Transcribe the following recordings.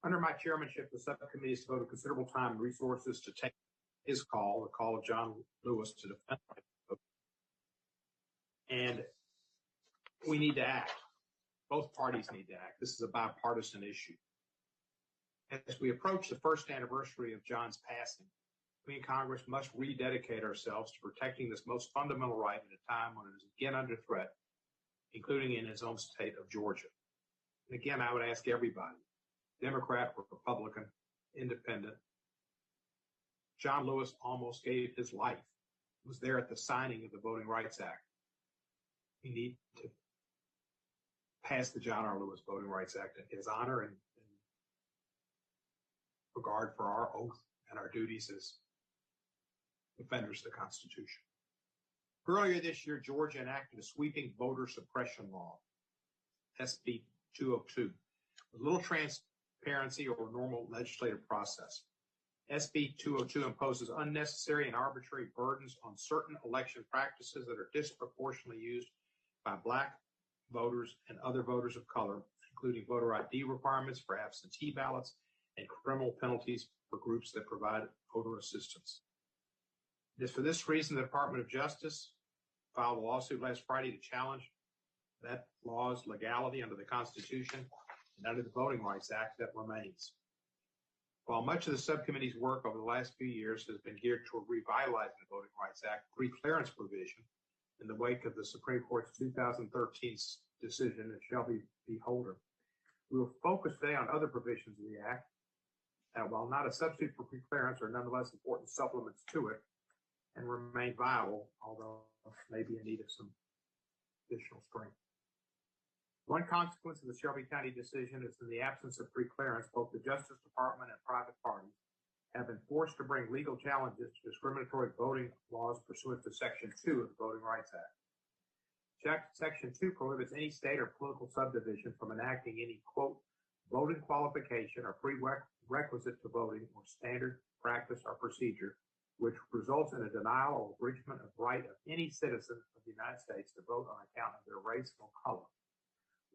Under my chairmanship, the subcommittee has devoted considerable time and resources to take his call, the call of John Lewis, to defend the vote. And we need to act. Both parties need to act. This is a bipartisan issue. As we approach the first anniversary of John's passing, we in Congress must rededicate ourselves to protecting this most fundamental right at a time when it is again under threat, including in his own state of Georgia. And again, I would ask everybody, Democrat or Republican, Independent, John Lewis almost gave his life. He was there at the signing of the Voting Rights Act. We need to pass the John R. Lewis Voting Rights Act in his honor and in regard for our oath and our duties as defenders of the Constitution. Earlier this year, Georgia enacted a sweeping voter suppression law, SB 202, with little transparency or normal legislative process. SB 202 imposes unnecessary and arbitrary burdens on certain election practices that are disproportionately used by Black voters and other voters of color, including voter ID requirements for absentee ballots and criminal penalties for groups that provide voter assistance. It is for this reason the Department of Justice filed a lawsuit last Friday to challenge that law's legality under the Constitution and under the Voting Rights Act that remains. While much of the subcommittee's work over the last few years has been geared toward revitalizing the Voting Rights Act pre-clearance provision in the wake of the Supreme Court's 2013 decision in Shelby v. Holder, we will focus today on other provisions of the Act that, while not a substitute for pre-clearance, are nonetheless important supplements to it and remain viable, although may be in need of some additional strength. One consequence of the Shelby County decision is in the absence of pre-clearance, both the Justice Department and private parties have been forced to bring legal challenges to discriminatory voting laws pursuant to Section 2 of the Voting Rights Act. Section 2 prohibits any state or political subdivision from enacting any, quote, voting qualification or prerequisite to voting or standard practice or procedure which results in a denial or abridgment of right of any citizen of the United States to vote on account of their race or color,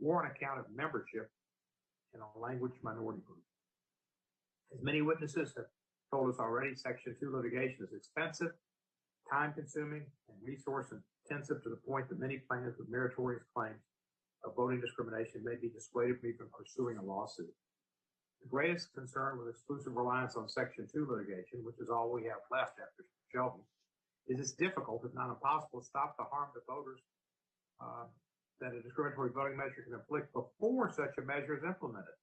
or on account of membership in a language minority group. As many witnesses have told us already, Section 2 litigation is expensive, time-consuming, and resource-intensive to the point that many plaintiffs with meritorious claims of voting discrimination may be dissuaded from even pursuing a lawsuit. The greatest concern with exclusive reliance on Section 2 litigation, which is all we have left after Shelby, is it's difficult, if not impossible, to stop the harm to voters that a discriminatory voting measure can inflict before such a measure is implemented.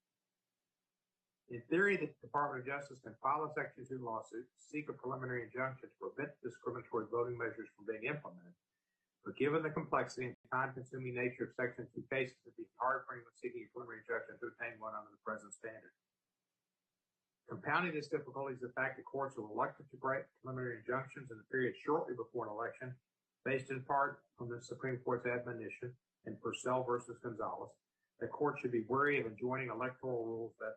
In theory, the Department of Justice can file a Section 2 lawsuit, seek a preliminary injunction to prevent discriminatory voting measures from being implemented. But given the complexity and time-consuming nature of Section 2 cases, it would be hard for anyone seeking a preliminary injunction to obtain one under the present standard. Compounding this difficulty is the fact that courts are reluctant to grant preliminary injunctions in the period shortly before an election, based in part on the Supreme Court's admonition in Purcell versus Gonzalez, that courts should be wary of enjoining electoral rules that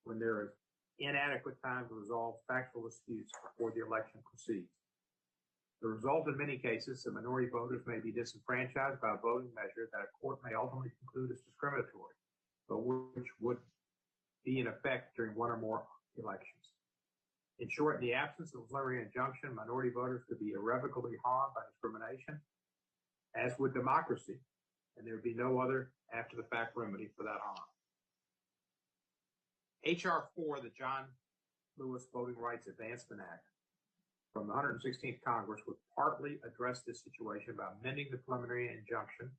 when there is inadequate time to resolve factual disputes before the election proceeds. The result in many cases is that minority voters may be disenfranchised by a voting measure that a court may ultimately conclude is discriminatory, but which would be in effect during one or more elections. In short, in the absence of a preliminary injunction, minority voters could be irrevocably harmed by discrimination, as would democracy, and there would be no other after-the-fact remedy for that harm. H.R. 4, the John Lewis Voting Rights Advancement Act, from the 116th Congress, would partly address this situation by amending the preliminary injunction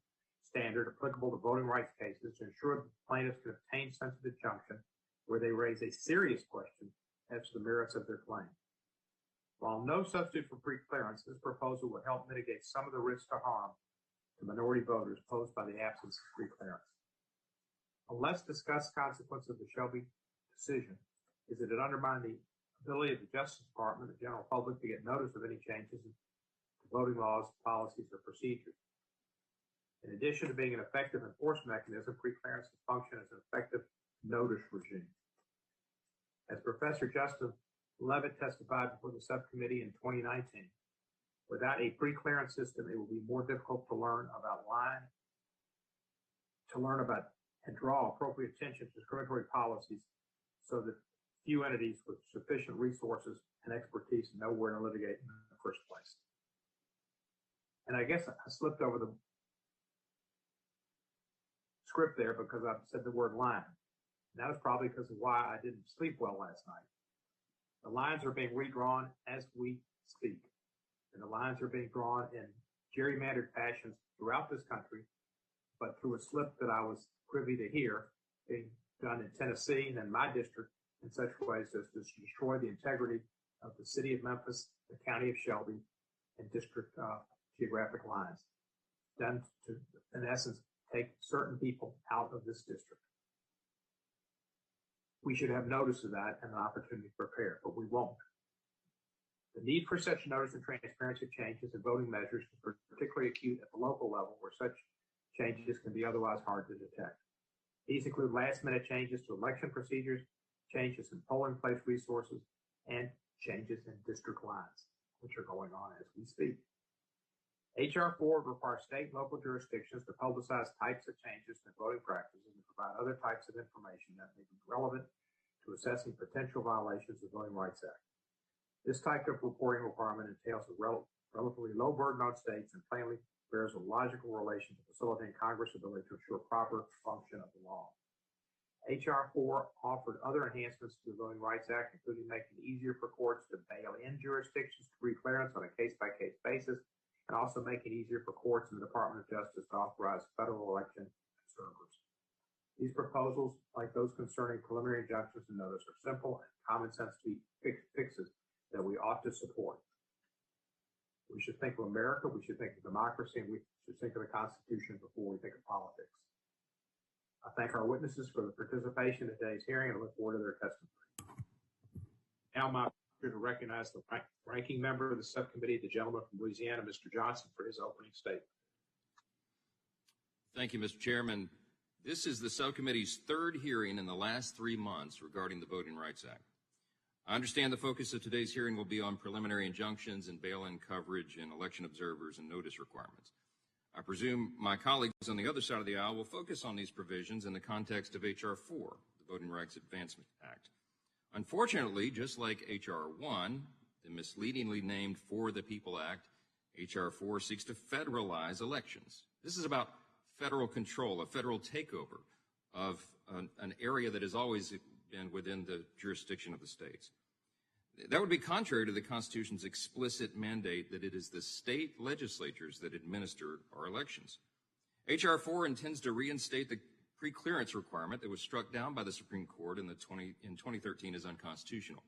standard applicable to voting rights cases to ensure that plaintiffs can obtain such an injunction where they raise a serious question as to the merits of their claim. While no substitute for pre-clearance, this proposal would help mitigate some of the risks to harm to minority voters posed by the absence of pre-clearance. A less discussed consequence of the Shelby decision is that it undermined the ability of the Justice Department and the general public to get notice of any changes to voting laws, policies, or procedures. In addition to being an effective enforcement mechanism, pre-clearance can function as an effective notice regime. As Professor Justin Levitt testified before the subcommittee in 2019, without a pre-clearance system, it will be more difficult to learn about and draw appropriate attention to discriminatory policies so that few entities with sufficient resources and expertise know where to litigate in the first place. And I guess I slipped over the script there because I said the word line. And that was probably because of why I didn't sleep well last night. The lines are being redrawn as we speak. And the lines are being drawn in gerrymandered fashions throughout this country, but through a slip that I was privy to hear being done in Tennessee and in my district in such ways as to destroy the integrity of the city of Memphis, the county of Shelby, and district geographic lines. Done to, in essence, take certain people out of this district. We should have notice of that and an opportunity to prepare, but we won't. The need for such notice and transparency of changes in voting measures is particularly acute at the local level, where such changes can be otherwise hard to detect. These include last-minute changes to election procedures, changes in polling place resources, and changes in district lines, which are going on as we speak. H.R. 4 requires state and local jurisdictions to publicize types of changes in voting practices and provide other types of information that may be relevant to assessing potential violations of the Voting Rights Act. This type of reporting requirement entails a relatively low burden on states and plainly bears a logical relation to facilitating Congress' ability to ensure proper function of the law. H.R. 4 offered other enhancements to the Voting Rights Act, including making it easier for courts to bail in jurisdictions to pre-clearance on a case-by-case basis, and also make it easier for courts and the Department of Justice to authorize federal election observers. These proposals, like those concerning preliminary injunctions and notice, are simple and common sense fixes that we ought to support. We should think of America, we should think of democracy, and we should think of the Constitution before we think of politics. I thank our witnesses for the participation in today's hearing and look forward to their testimony. Now, my pleasure to recognize the ranking member of the subcommittee, the gentleman from Louisiana, Mr. Johnson, for his opening statement. Thank you, Mr. Chairman. This is the subcommittee's third hearing in the last 3 months regarding the Voting Rights Act. I understand the focus of today's hearing will be on preliminary injunctions and bail-in coverage and election observers and notice requirements. I presume my colleagues on the other side of the aisle will focus on these provisions in the context of H.R. 4, the Voting Rights Advancement Act. Unfortunately, just like H.R. 1, the misleadingly named For the People Act, H.R. 4 seeks to federalize elections. This is about federal control, a federal takeover of an area that has always been within the jurisdiction of the states. That would be contrary to the Constitution's explicit mandate that it is the state legislatures that administer our elections. H.R. 4 intends to reinstate the pre-clearance requirement that was struck down by the Supreme Court in 2013 as unconstitutional.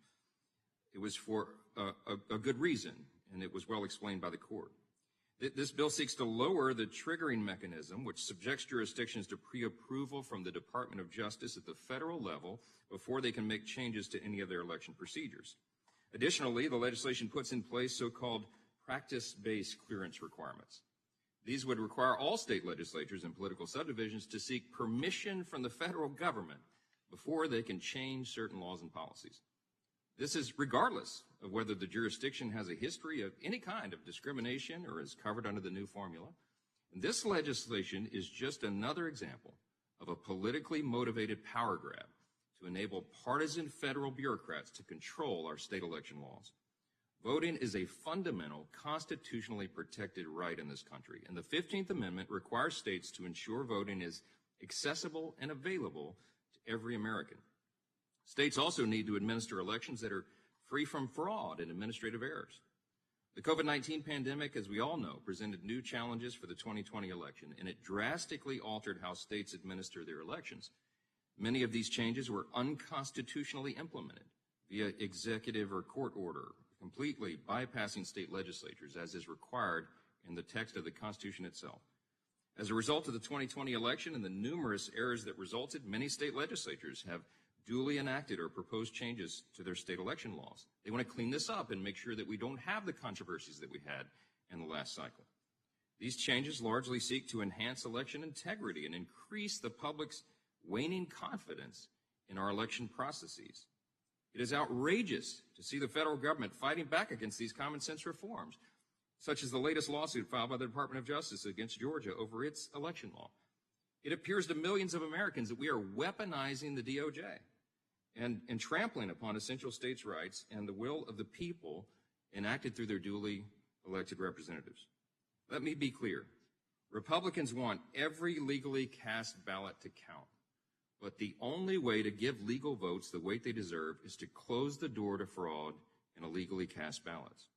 It was for a good reason, and it was well explained by the court. This bill seeks to lower the triggering mechanism, which subjects jurisdictions to pre-approval from the Department of Justice at the federal level before they can make changes to any of their election procedures. Additionally, the legislation puts in place so-called practice-based clearance requirements. These would require all state legislatures and political subdivisions to seek permission from the federal government before they can change certain laws and policies. This is regardless of whether the jurisdiction has a history of any kind of discrimination or is covered under the new formula. And this legislation is just another example of a politically motivated power grab to enable partisan federal bureaucrats to control our state election laws. Voting is a fundamental, constitutionally protected right in this country, and the 15th Amendment requires states to ensure voting is accessible and available to every American. States also need to administer elections that are free from fraud and administrative errors. The COVID-19 pandemic, as we all know, presented new challenges for the 2020 election, and it drastically altered how states administer their elections. Many of these changes were unconstitutionally implemented via executive or court order, completely bypassing state legislatures, as is required in the text of the Constitution itself. As a result of the 2020 election and the numerous errors that resulted, many state legislatures have duly enacted or proposed changes to their state election laws. They want to clean this up and make sure that we don't have the controversies that we had in the last cycle. These changes largely seek to enhance election integrity and increase the public's waning confidence in our election processes. It is outrageous to see the federal government fighting back against these common sense reforms, such as the latest lawsuit filed by the Department of Justice against Georgia over its election law. It appears to millions of Americans that we are weaponizing the DOJ. and trampling upon essential states' rights and the will of the people enacted through their duly elected representatives. Let me be clear. Republicans want every legally cast ballot to count, but the only way to give legal votes the weight they deserve is to close the door to fraud and illegally cast ballots.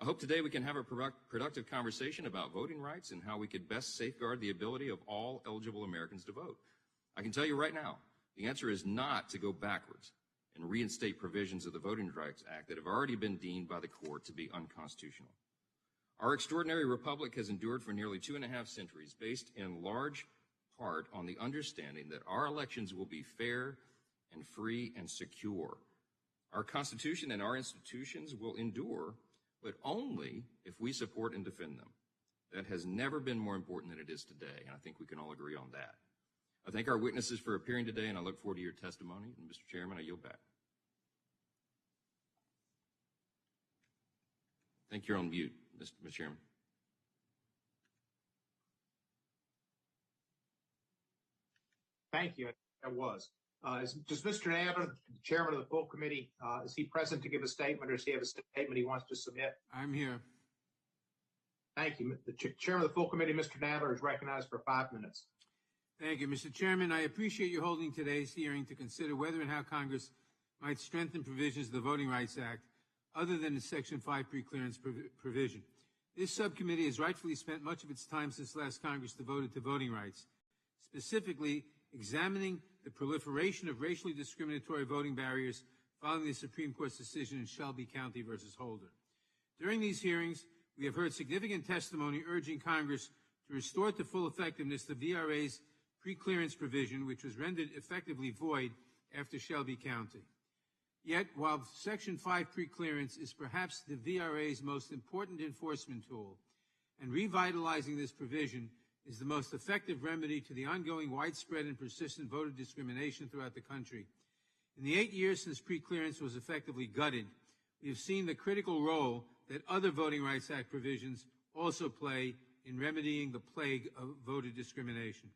I hope today we can have a productive conversation about voting rights and how we could best safeguard the ability of all eligible Americans to vote. I can tell you right now, the answer is not to go backwards and reinstate provisions of the Voting Rights Act that have already been deemed by the court to be unconstitutional. Our extraordinary republic has endured for nearly 2.5 centuries, based in large part on the understanding that our elections will be fair and free and secure. Our Constitution and our institutions will endure, but only if we support and defend them. That has never been more important than it is today, and I think we can all agree on that. I thank our witnesses for appearing today, and I look forward to your testimony. And Mr. Chairman, I yield back. I think you're on mute, Mr. Chairman. Thank you. That was. Does Mr. Nadler, the chairman of the full committee, is he present to give a statement, or does he have a statement he wants to submit? I'm here. Thank you. The chairman of the full committee, Mr. Nadler, is recognized for 5 minutes. Thank you, Mr. Chairman. I appreciate you holding today's hearing to consider whether and how Congress might strengthen provisions of the Voting Rights Act other than the Section 5 preclearance provision. This subcommittee has rightfully spent much of its time since last Congress devoted to voting rights, specifically examining the proliferation of racially discriminatory voting barriers following the Supreme Court's decision in Shelby County versus Holder. During these hearings, we have heard significant testimony urging Congress to restore to full effectiveness the VRA's preclearance provision, which was rendered effectively void after Shelby County. Yet, while Section 5 preclearance is perhaps the VRA's most important enforcement tool, and revitalizing this provision is the most effective remedy to the ongoing widespread and persistent voter discrimination throughout the country, in the 8 years since preclearance was effectively gutted, we have seen the critical role that other Voting Rights Act provisions also play in remedying the plague of voter discrimination.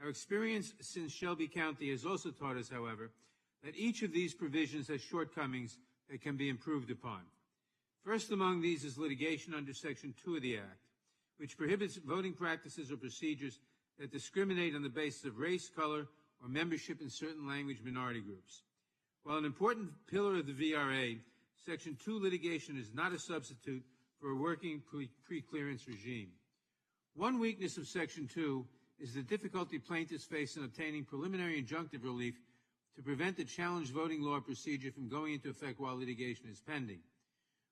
Our experience since Shelby County has also taught us, however, that each of these provisions has shortcomings that can be improved upon. First among these is litigation under Section 2 of the Act, which prohibits voting practices or procedures that discriminate on the basis of race, color, or membership in certain language minority groups. While an important pillar of the VRA, Section 2 litigation is not a substitute for a working preclearance regime. One weakness of Section 2 is the difficulty plaintiffs face in obtaining preliminary injunctive relief to prevent the challenged voting law procedure from going into effect while litigation is pending.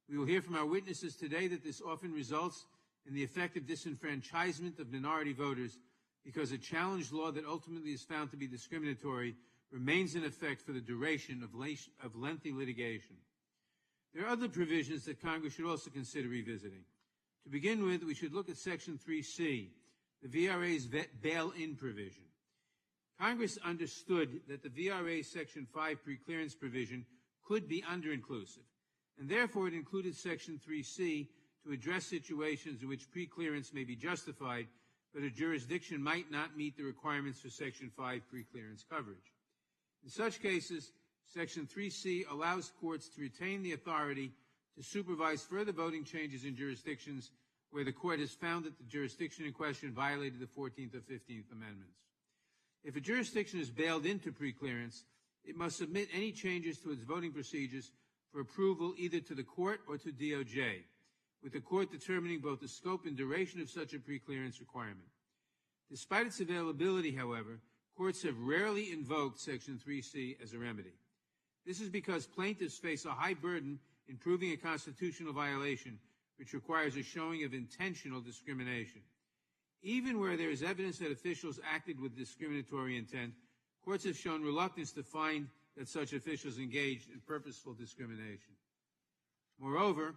We will hear from our witnesses today that this often results in the effective disenfranchisement of minority voters because a challenged law that ultimately is found to be discriminatory remains in effect for the duration of lengthy litigation. There are other provisions that Congress should also consider revisiting. To begin with, we should look at Section 3C, the VRA's bail-in provision. Congress understood that the VRA's Section 5 preclearance provision could be under-inclusive, and therefore it included Section 3C to address situations in which preclearance may be justified, but a jurisdiction might not meet the requirements for Section 5 preclearance coverage. In such cases, Section 3C allows courts to retain the authority to supervise further voting changes in jurisdictions where the court has found that the jurisdiction in question violated the 14th or 15th Amendments. If a jurisdiction is bailed into preclearance, it must submit any changes to its voting procedures for approval either to the court or to DOJ, with the court determining both the scope and duration of such a preclearance requirement. Despite its availability, however, courts have rarely invoked Section 3C as a remedy. This is because plaintiffs face a high burden in proving a constitutional violation, which requires a showing of intentional discrimination. Even where there is evidence that officials acted with discriminatory intent, courts have shown reluctance to find that such officials engaged in purposeful discrimination. Moreover,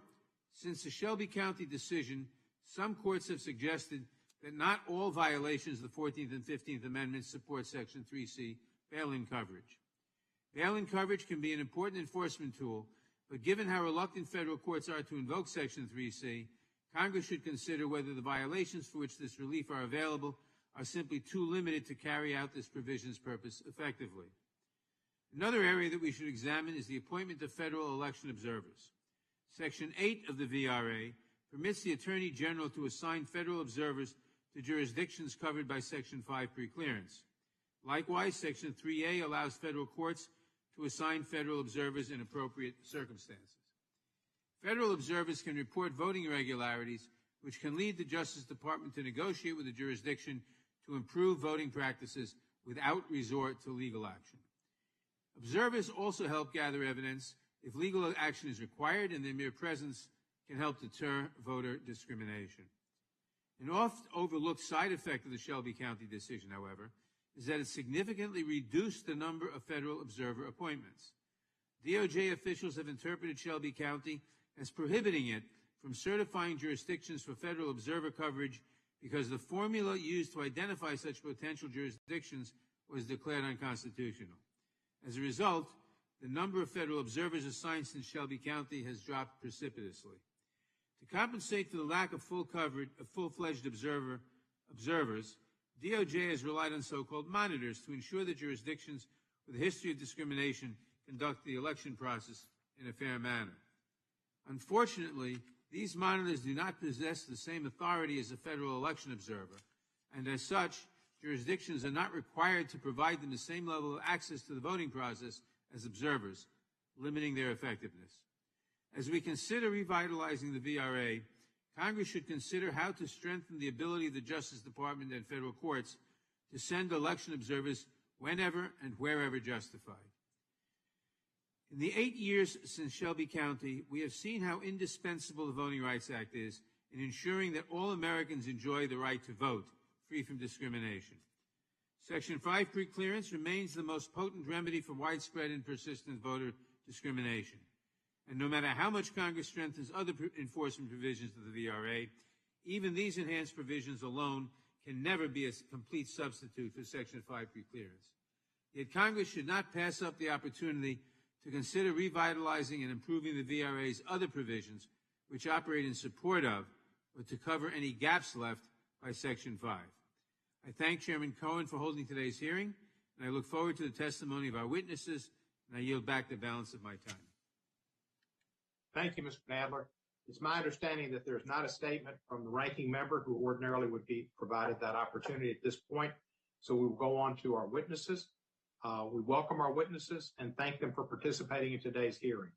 since the Shelby County decision, some courts have suggested that not all violations of the 14th and 15th Amendments support Section 3C bail-in coverage. Bail-in coverage can be an important enforcement tool, but given how reluctant federal courts are to invoke Section 3C, Congress should consider whether the violations for which this relief are available are simply too limited to carry out this provision's purpose effectively. Another area that we should examine is the appointment of federal election observers. Section 8 of the VRA permits the Attorney General to assign federal observers to jurisdictions covered by Section 5 preclearance. Likewise, Section 3A allows federal courts to assign federal observers in appropriate circumstances. Federal observers can report voting irregularities, which can lead the Justice Department to negotiate with the jurisdiction to improve voting practices without resort to legal action. Observers also help gather evidence if legal action is required, and their mere presence can help deter voter discrimination. An oft-overlooked side effect of the Shelby County decision, however, is that it significantly reduced the number of federal observer appointments. DOJ officials have interpreted Shelby County as prohibiting it from certifying jurisdictions for federal observer coverage because the formula used to identify such potential jurisdictions was declared unconstitutional. As a result, the number of federal observers assigned since Shelby County has dropped precipitously. To compensate for the lack of full-fledged observers, DOJ has relied on so-called monitors to ensure that jurisdictions with a history of discrimination conduct the election process in a fair manner. Unfortunately, these monitors do not possess the same authority as a federal election observer, and as such, jurisdictions are not required to provide them the same level of access to the voting process as observers, limiting their effectiveness. As we consider revitalizing the VRA, Congress should consider how to strengthen the ability of the Justice Department and federal courts to send election observers whenever and wherever justified. In the 8 years since Shelby County, we have seen how indispensable the Voting Rights Act is in ensuring that all Americans enjoy the right to vote, free from discrimination. Section 5 preclearance remains the most potent remedy for widespread and persistent voter discrimination. And no matter how much Congress strengthens other enforcement provisions of the VRA, even these enhanced provisions alone can never be a complete substitute for Section 5 preclearance. Yet Congress should not pass up the opportunity to consider revitalizing and improving the VRA's other provisions, which operate in support of or to cover any gaps left by Section 5. I thank Chairman Cohen for holding today's hearing, and I look forward to the testimony of our witnesses, and I yield back the balance of my time. Thank you, Mr. Nadler. It's my understanding that there's not a statement from the ranking member who ordinarily would be provided that opportunity at this point. So we will go on to our witnesses. We welcome our witnesses and thank them for participating in today's hearing.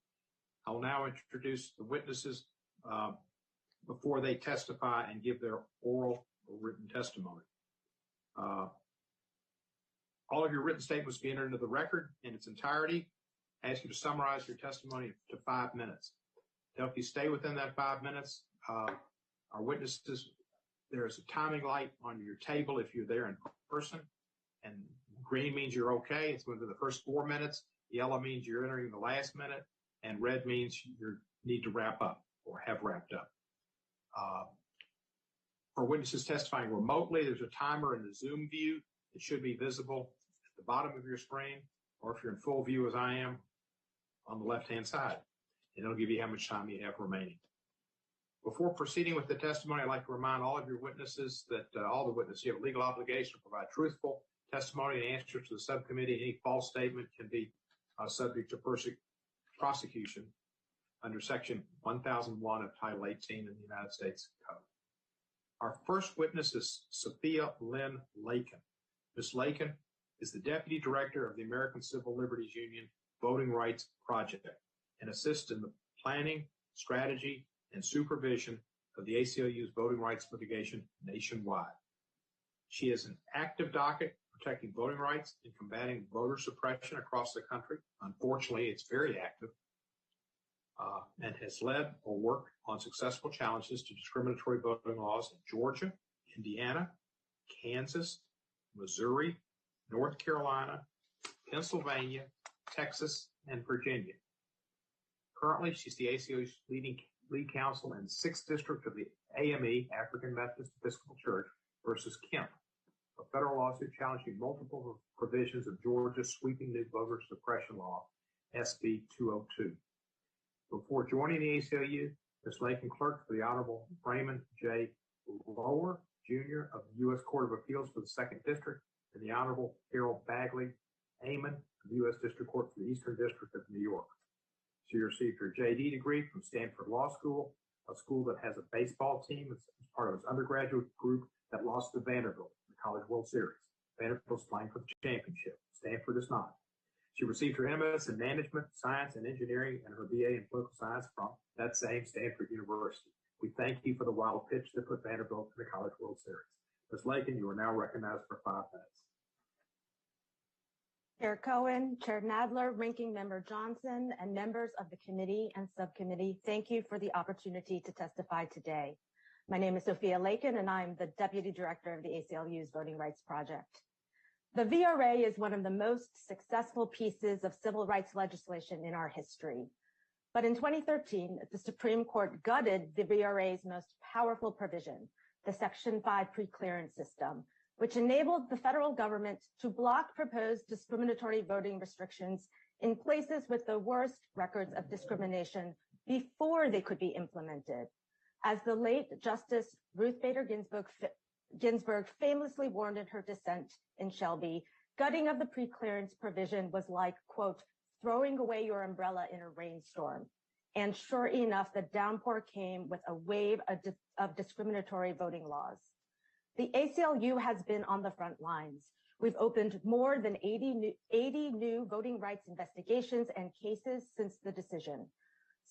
I will now introduce the witnesses before they testify and give their oral or written testimony. All of your written statements be entered into the record in its entirety. I ask you to summarize your testimony to 5 minutes. To help you stay within that 5 minutes, our witnesses, there is a timing light on your table if you're there in person, and green means you're okay. It's within the first 4 minutes. Yellow means you're entering the last minute, and red means you need to wrap up or have wrapped up. For witnesses testifying remotely, there's a timer in the Zoom view. It should be visible at the bottom of your screen, or if you're in full view as I am, on the left-hand side. And it'll give you how much time you have remaining. Before proceeding with the testimony, I'd like to remind all of your witnesses that all the witnesses, you have a legal obligation to provide truthful testimony and answers to the subcommittee. Any false statement can be subject to prosecution under Section 1001 of Title 18 in the United States Code. Our first witness is Sophia Lynn Lakin. Ms. Lakin is the Deputy Director of the American Civil Liberties Union Voting Rights Project and assists in the planning, strategy, and supervision of the ACLU's voting rights litigation nationwide. She has an active docket protecting voting rights and combating voter suppression across the country. Unfortunately, it's very active, and has led or worked on successful challenges to discriminatory voting laws in Georgia, Indiana, Kansas, Missouri, North Carolina, Pennsylvania, Texas, and Virginia. Currently, she's the ACLU's lead counsel in the 6th District of the AME, African Methodist Episcopal Church, versus Kemp, a federal lawsuit challenging multiple provisions of Georgia's sweeping new voter suppression law, SB 202. Before joining the ACLU, Ms. Lakin clerked for the Honorable Raymond J. Lower, Jr. of the U.S. Court of Appeals for the 2nd District, and the Honorable Harold Bagley Amon of for the U.S. District Court for the Eastern District of New York. She received her JD degree from Stanford Law School, a school that has a baseball team as part of its undergraduate group that lost to Vanderbilt in the College World Series. Vanderbilt's playing for the championship. Stanford is not. She received her MS in Management, Science, and Engineering and her BA in Political Science from that same Stanford University. We thank you for the wild pitch that put Vanderbilt in the College World Series. Ms. Lakin, you are now recognized for 5 minutes. Chair Cohen, Chair Nadler, Ranking Member Johnson, and members of the committee and subcommittee, thank you for the opportunity to testify today. My name is Sophia Lakin, and I'm the Deputy Director of the ACLU's Voting Rights Project. The VRA is one of the most successful pieces of civil rights legislation in our history. But in 2013, the Supreme Court gutted the VRA's most powerful provision, the Section 5 preclearance system, which enabled the federal government to block proposed discriminatory voting restrictions in places with the worst records of discrimination before they could be implemented. As the late Justice Ruth Bader Ginsburg famously warned in her dissent in Shelby, gutting of the preclearance provision was like, quote, throwing away your umbrella in a rainstorm. And sure enough, the downpour came with a wave of discriminatory voting laws. The ACLU has been on the front lines. We've opened more than 80 new voting rights investigations and cases since the decision.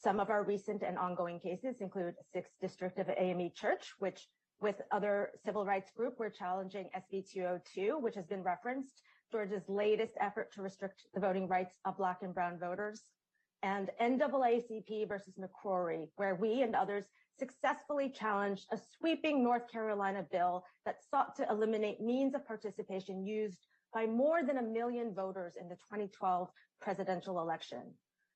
Some of our recent and ongoing cases include 6th District of AME Church, which with other civil rights group, we're challenging SB 202, which has been referenced, Georgia's latest effort to restrict the voting rights of Black and Brown voters, and NAACP versus McCrory, where we and others successfully challenged a sweeping North Carolina bill that sought to eliminate means of participation used by more than 1 million voters in the 2012 presidential election.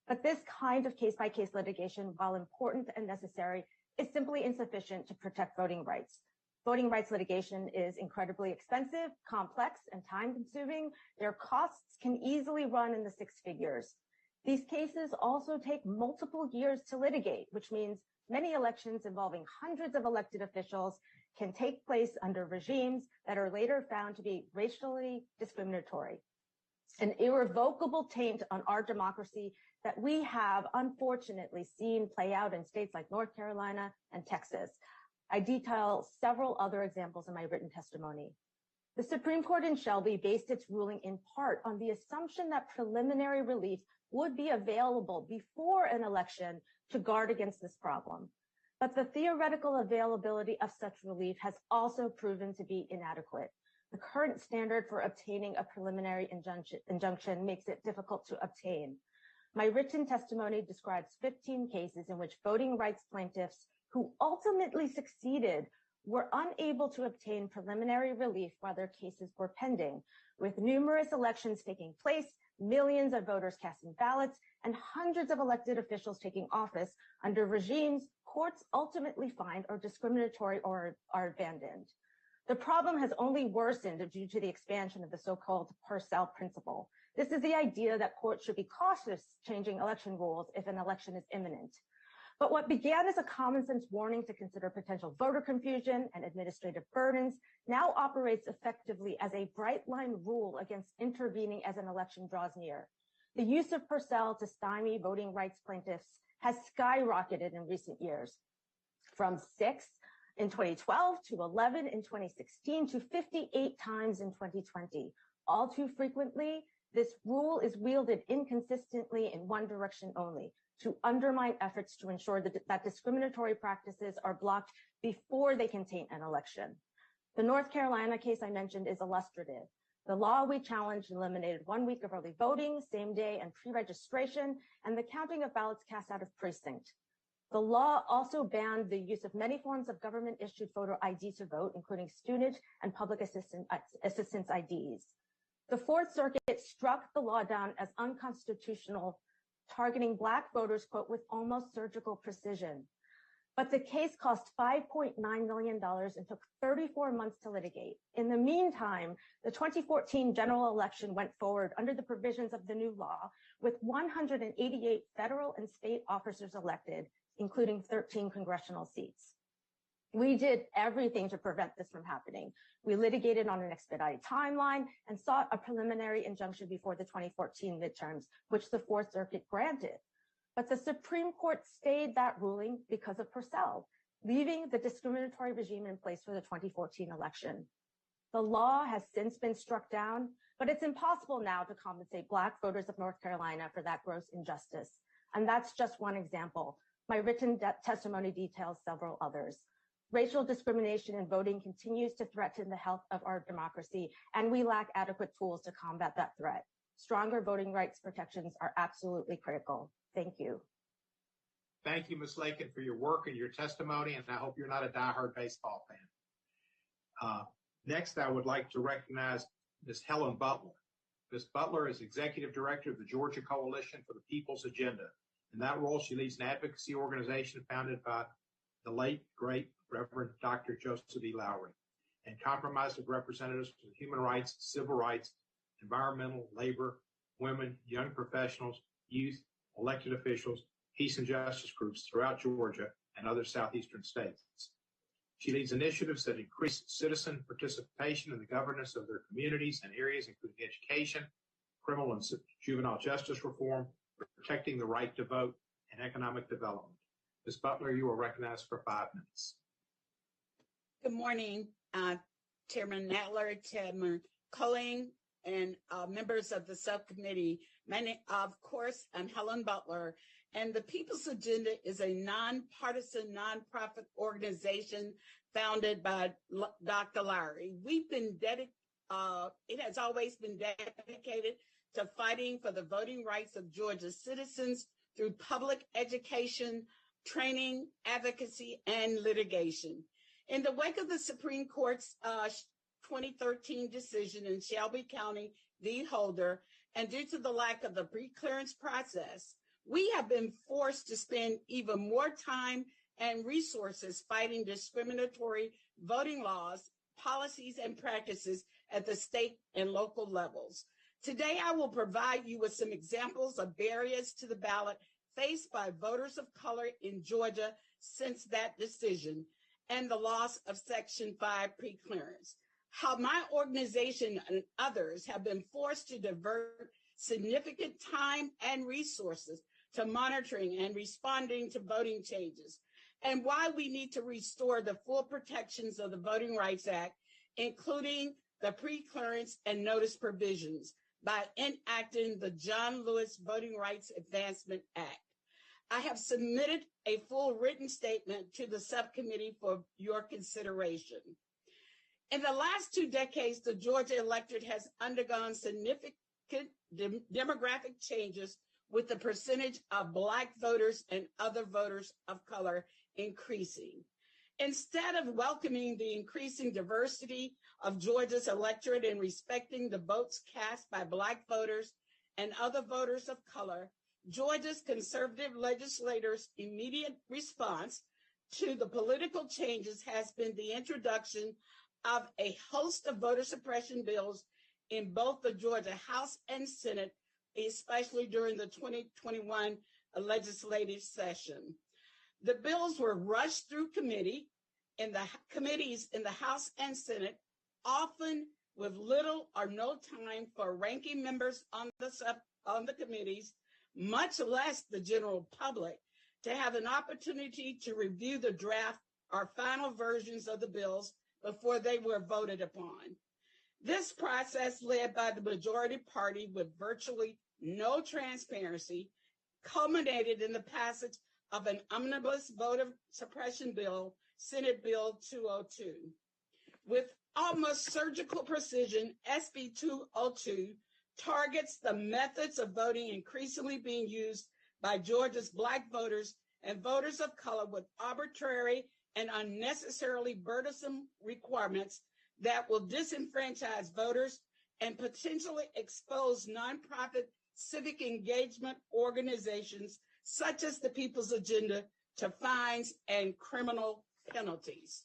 But this kind of case-by-case litigation, while important and necessary, is simply insufficient to protect voting rights. Voting rights litigation is incredibly expensive, complex, and time-consuming. Their costs can easily run in the 6 figures. These cases also take multiple years to litigate, which means many elections involving hundreds of elected officials can take place under regimes that are later found to be racially discriminatory. An irrevocable taint on our democracy that we have unfortunately seen play out in states like North Carolina and Texas. I detail several other examples in my written testimony. The Supreme Court in Shelby based its ruling in part on the assumption that preliminary relief would be available before an election to guard against this problem. But the theoretical availability of such relief has also proven to be inadequate. The current standard for obtaining a preliminary injunction makes it difficult to obtain. My written testimony describes 15 cases in which voting rights plaintiffs who ultimately succeeded were unable to obtain preliminary relief while their cases were pending, with numerous elections taking place, millions of voters casting ballots, and hundreds of elected officials taking office under regimes courts ultimately find are discriminatory or are abandoned. The problem has only worsened due to the expansion of the so-called Purcell principle. This is the idea that courts should be cautious changing election rules if an election is imminent. But what began as a common sense warning to consider potential voter confusion and administrative burdens now operates effectively as a bright line rule against intervening as an election draws near. The use of Purcell to stymie voting rights plaintiffs has skyrocketed in recent years, from 6 in 2012 to 11 in 2016 to 58 times in 2020. All too frequently, this rule is wielded inconsistently in one direction only, to undermine efforts to ensure that discriminatory practices are blocked before they can taint an election. The North Carolina case I mentioned is illustrative. The law we challenged eliminated 1 week of early voting, same day and pre-registration, and the counting of ballots cast out of precinct. The law also banned the use of many forms of government-issued photo ID to vote, including student and public assistance IDs. The Fourth Circuit struck the law down as unconstitutional, targeting Black voters, quote, with almost surgical precision. But the case cost $5.9 million and took 34 months to litigate. In the meantime, the 2014 general election went forward under the provisions of the new law, with 188 federal and state officers elected, including 13 congressional seats. We did everything to prevent this from happening. We litigated on an expedited timeline and sought a preliminary injunction before the 2014 midterms, which the Fourth Circuit granted. But the Supreme Court stayed that ruling because of Purcell, leaving the discriminatory regime in place for the 2014 election. The law has since been struck down, but it's impossible now to compensate Black voters of North Carolina for that gross injustice. And that's just one example. My written testimony details several others. Racial discrimination in voting continues to threaten the health of our democracy, and we lack adequate tools to combat that threat. Stronger voting rights protections are absolutely critical. Thank you. Thank you, Ms. Lakin, for your work and your testimony, and I hope you're not a diehard baseball fan. Next, I would like to recognize Ms. Helen Butler. Ms. Butler is Executive Director of the Georgia Coalition for the People's Agenda. In that role, she leads an advocacy organization founded by the late, great Reverend Dr. Joseph E. Lowry, and comprised of representatives from human rights, civil rights, environmental, labor, women, young professionals, youth, elected officials, peace and justice groups throughout Georgia and other southeastern states. She leads initiatives that increase citizen participation in the governance of their communities and areas, including education, criminal and juvenile justice reform, protecting the right to vote, and economic development. Ms. Butler, you are recognized for 5 minutes. Good morning, Chairman Nadler, Chairman Culling, and members of the subcommittee. Of course, I'm Helen Butler, and the People's Agenda is a nonpartisan, nonprofit organization founded by Dr. Lowry. It has always been dedicated to fighting for the voting rights of Georgia's citizens through public education, training, advocacy, and litigation. In the wake of the Supreme Court's 2013 decision in Shelby County v. Holder, and due to the lack of the pre-clearance process, we have been forced to spend even more time and resources fighting discriminatory voting laws, policies, and practices at the state and local levels. Today, I will provide you with some examples of barriers to the ballot faced by voters of color in Georgia since that decision and the loss of Section 5 preclearance. How my organization and others have been forced to divert significant time and resources to monitoring and responding to voting changes, and why we need to restore the full protections of the Voting Rights Act, including the preclearance and notice provisions, by enacting the John Lewis Voting Rights Advancement Act. I have submitted a full written statement to the subcommittee for your consideration. In the last 2 decades, the Georgia electorate has undergone significant demographic changes, with the percentage of Black voters and other voters of color increasing. Instead of welcoming the increasing diversity of Georgia's electorate and respecting the votes cast by Black voters and other voters of color, Georgia's conservative legislators' immediate response to the political changes has been the introduction of a host of voter suppression bills in both the Georgia House and Senate, especially during the 2021 legislative session. The bills were rushed through committees in the House and Senate, often with little or no time for ranking members on the committees, much less the general public, to have an opportunity to review the draft or final versions of the bills before they were voted upon. This process, led by the majority party with virtually no transparency, culminated in the passage of an omnibus voter suppression bill, Senate Bill 202. With almost surgical precision, SB 202 targets the methods of voting increasingly being used by Georgia's Black voters and voters of color with arbitrary and unnecessarily burdensome requirements that will disenfranchise voters and potentially expose nonprofit civic engagement organizations such as the People's Agenda to fines and criminal penalties.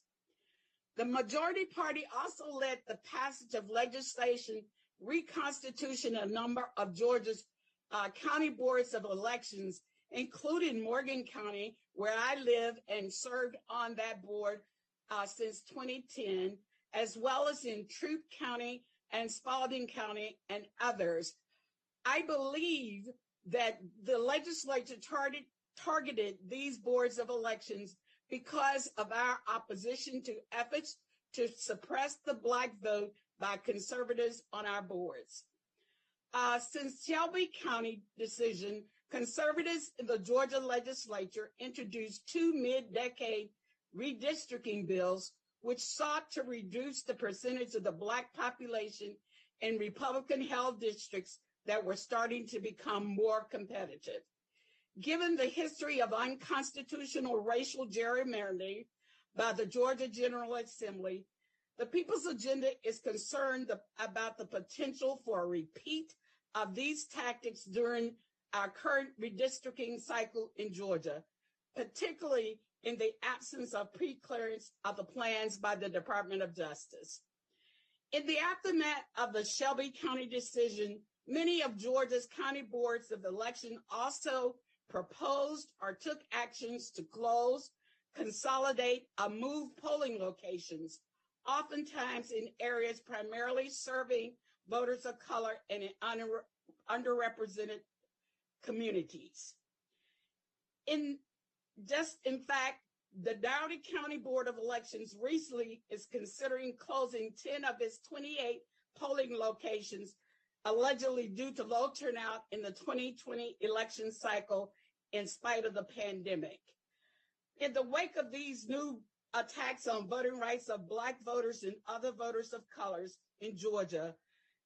The majority party also led the passage of legislation reconstituting a number of Georgia's county boards of elections, including Morgan County, where I live and served on that board since 2010, as well as in Troup County and Spalding County and others. I believe that the legislature targeted these boards of elections because of our opposition to efforts to suppress the Black vote by conservatives on our boards. Since Shelby County decision, conservatives in the Georgia legislature introduced 2 mid-decade redistricting bills, which sought to reduce the percentage of the Black population in Republican-held districts that were starting to become more competitive. Given the history of unconstitutional racial gerrymandering by the Georgia General Assembly, the People's Agenda is concerned about the potential for a repeat of these tactics during our current redistricting cycle in Georgia, particularly in the absence of pre-clearance of the plans by the Department of Justice. In the aftermath of the Shelby County decision, many of Georgia's county boards of election also proposed or took actions to close, consolidate, or move polling locations, oftentimes in areas primarily serving voters of color and in underrepresented communities. In fact, the Dougherty County Board of Elections recently is considering closing 10 of its 28 polling locations, allegedly due to low turnout in the 2020 election cycle in spite of the pandemic. In the wake of these new attacks on voting rights of Black voters and other voters of colors in Georgia,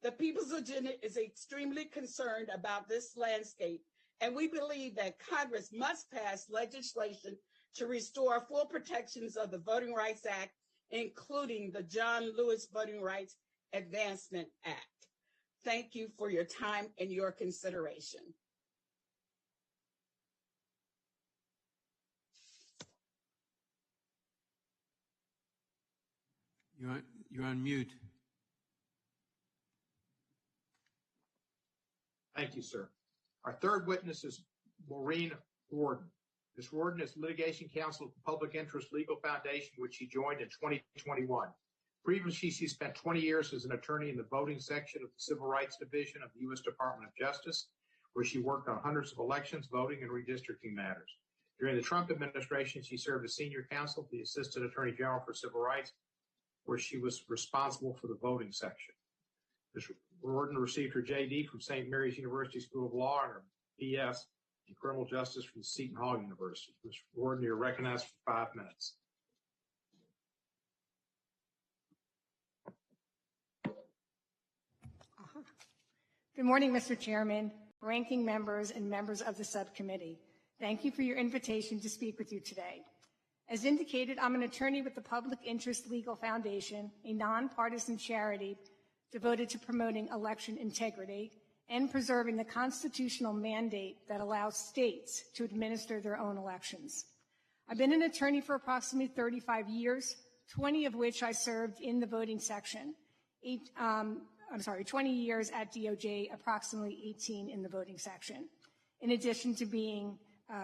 the People's Agenda is extremely concerned about this landscape, and we believe that Congress must pass legislation to restore full protections of the Voting Rights Act, including the John Lewis Voting Rights Advancement Act. Thank you for your time and your consideration. You're on mute. Thank you, sir. Our third witness is Maureen Riordan. Ms. Riordan is litigation counsel at the Public Interest Legal Foundation, which she joined in 2021. Previously, she spent 20 years as an attorney in the voting section of the Civil Rights Division of the U.S. Department of Justice, where she worked on hundreds of elections, voting, and redistricting matters. During the Trump administration, she served as senior counsel to the Assistant Attorney General for Civil Rights, where she was responsible for the voting section. Ms. Riordan received her JD from St. Mary's University School of Law and her BS in Criminal Justice from Seton Hall University. Ms. Riordan, you're recognized for 5 minutes. Good morning, Mr. Chairman, ranking members, and members of the subcommittee. Thank you for your invitation to speak with you today. As indicated, I'm an attorney with the Public Interest Legal Foundation, a nonpartisan charity devoted to promoting election integrity and preserving the constitutional mandate that allows states to administer their own elections. I've been an attorney for approximately 35 years, 20 of which I served in the voting section. 20 years at DOJ, approximately 18 in the voting section, in addition to being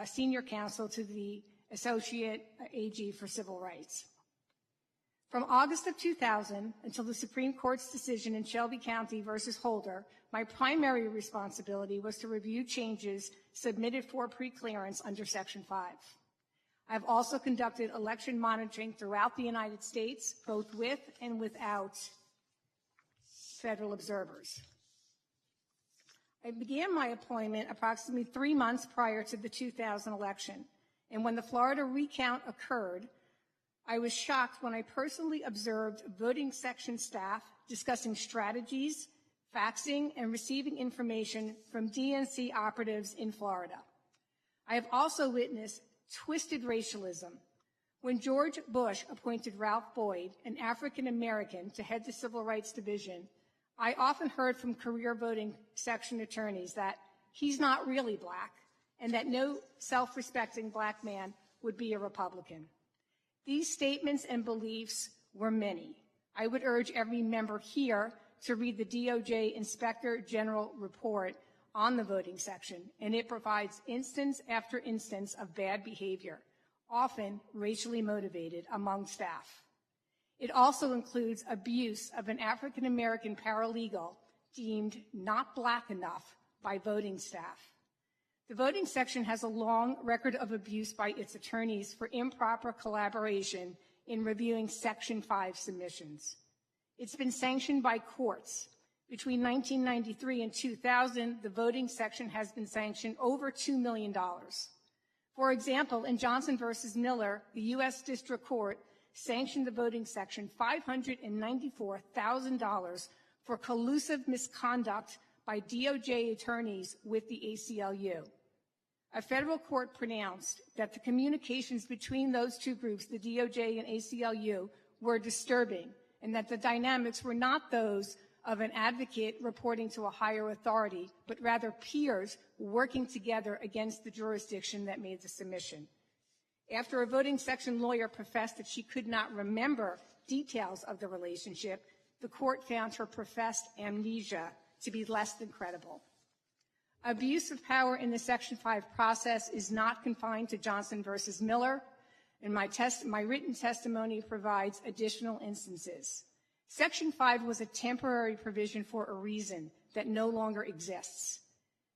senior counsel to the Associate AG for Civil Rights. From August of 2000 until the Supreme Court's decision in Shelby County versus Holder, my primary responsibility was to review changes submitted for preclearance under Section 5. I've also conducted election monitoring throughout the United States, both with and without federal observers. I began my employment approximately 3 months prior to the 2000 election, and when the Florida recount occurred, I was shocked when I personally observed voting section staff discussing strategies, faxing, and receiving information from DNC operatives in Florida. I have also witnessed twisted racialism. When George Bush appointed Ralph Boyd, an African American, to head the Civil Rights Division, I often heard from career voting section attorneys that he's not really Black and that no self-respecting Black man would be a Republican. These statements and beliefs were many. I would urge every member here to read the DOJ Inspector General report on the voting section, and it provides instance after instance of bad behavior, often racially motivated among staff. It also includes abuse of an African American paralegal deemed not black enough by voting staff. The voting section has a long record of abuse by its attorneys for improper collaboration in reviewing Section 5 submissions. It's been sanctioned by courts. Between 1993 and 2000, the voting section has been sanctioned over $2 million. For example, in Johnson versus Miller, the U.S. District Court sanctioned the voting section $594,000 for collusive misconduct by DOJ attorneys with the ACLU. A federal court pronounced that the communications between those two groups, the DOJ and ACLU, were disturbing, and that the dynamics were not those of an advocate reporting to a higher authority, but rather peers working together against the jurisdiction that made the submission. After a voting section lawyer professed that she could not remember details of the relationship, the court found her professed amnesia to be less than credible. Abuse of power in the Section 5 process is not confined to Johnson versus Miller, and my written testimony provides additional instances. Section 5 was a temporary provision for a reason that no longer exists.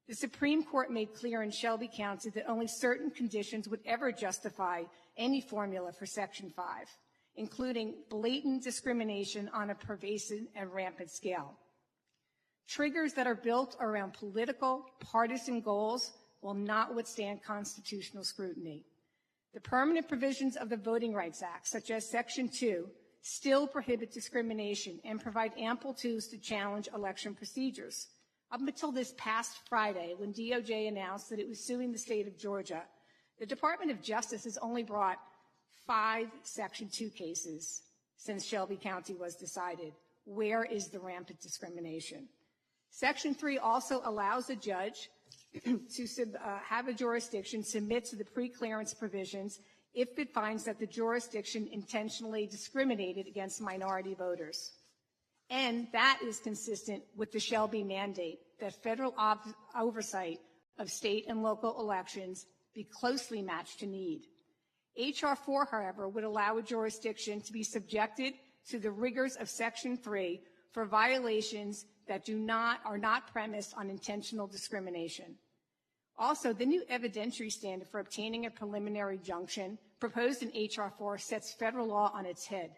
The Supreme Court made clear in Shelby County that only certain conditions would ever justify any formula for Section 5, including blatant discrimination on a pervasive and rampant scale. Triggers that are built around political, partisan goals will not withstand constitutional scrutiny. The permanent provisions of the Voting Rights Act, such as Section 2, still prohibit discrimination and provide ample tools to challenge election procedures. Up until this past Friday, when DOJ announced that it was suing the state of Georgia, the Department of Justice has only brought 5 Section 2 cases since Shelby County was decided. Where is the rampant discrimination? Section 3 also allows a judge to have a jurisdiction submit to the preclearance provisions if it finds that the jurisdiction intentionally discriminated against minority voters. And that is consistent with the Shelby mandate that federal oversight of state and local elections be closely matched to need. H.R. 4, however, would allow a jurisdiction to be subjected to the rigors of Section 3 for violations that are not premised on intentional discrimination. Also, the new evidentiary standard for obtaining a preliminary injunction proposed in H.R. 4 sets federal law on its head.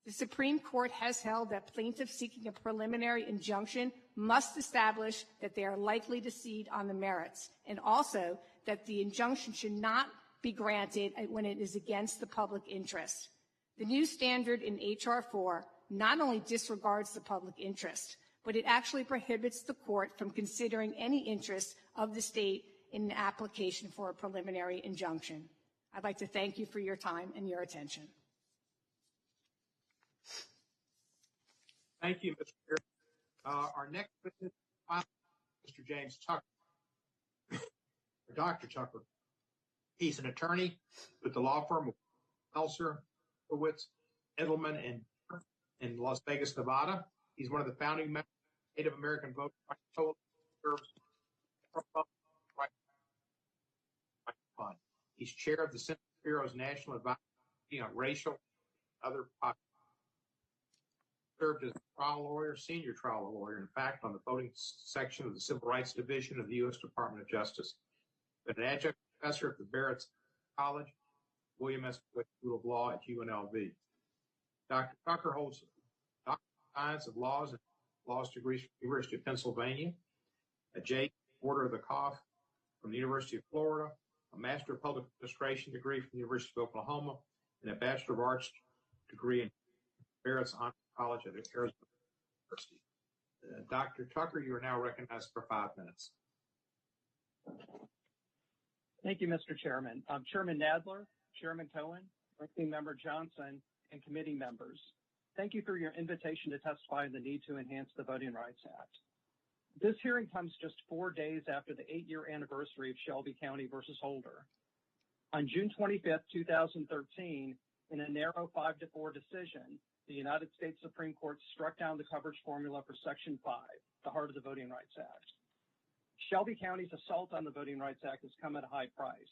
The Supreme Court has held that plaintiffs seeking a preliminary injunction must establish that they are likely to cede on the merits, and also that the injunction should not be granted when it is against the public interest. The new standard in H.R. 4 not only disregards the public interest, but it actually prohibits the court from considering any interest of the state in an application for a preliminary injunction. I'd like to thank you for your time and your attention. Thank you, Mr. Chair. Our next witness, Mr. James Tucker, or Dr. Tucker. He's an attorney with the law firm of Pelser, Lewitz, Edelman, and in Las Vegas, Nevada. He's one of the founding members of the Native American Voting Rights Fund. He's chair of the Census Bureau's National Advisory on Racial and Other Populations. Served as a trial lawyer, senior trial lawyer, in fact, on the voting section of the Civil Rights Division of the U.S. Department of Justice. Been an adjunct professor at the Barrett College, William S. Boyd School of Law at UNLV. Dr. Tucker holds a Doctor of Science of Laws and Laws degrees from the University of Pennsylvania, a J. Order of the Cough from the University of Florida, a Master of Public Administration degree from the University of Oklahoma, and a Bachelor of Arts degree in Barrett's Honors College at Arizona University. Dr. Tucker, you are now recognized for 5 minutes. Thank you, Mr. Chairman. Chairman Nadler, Chairman Cohen, Ranking Member Johnson, and committee members, thank you for your invitation to testify on the need to enhance the Voting Rights Act. This hearing comes just 4 days after the 8-year anniversary of Shelby County versus Holder. On June 25th, 2013, in a narrow 5-4 decision, the United States Supreme Court struck down the coverage formula for Section 5, the heart of the Voting Rights Act. Shelby County's assault on the Voting Rights Act has come at a high price.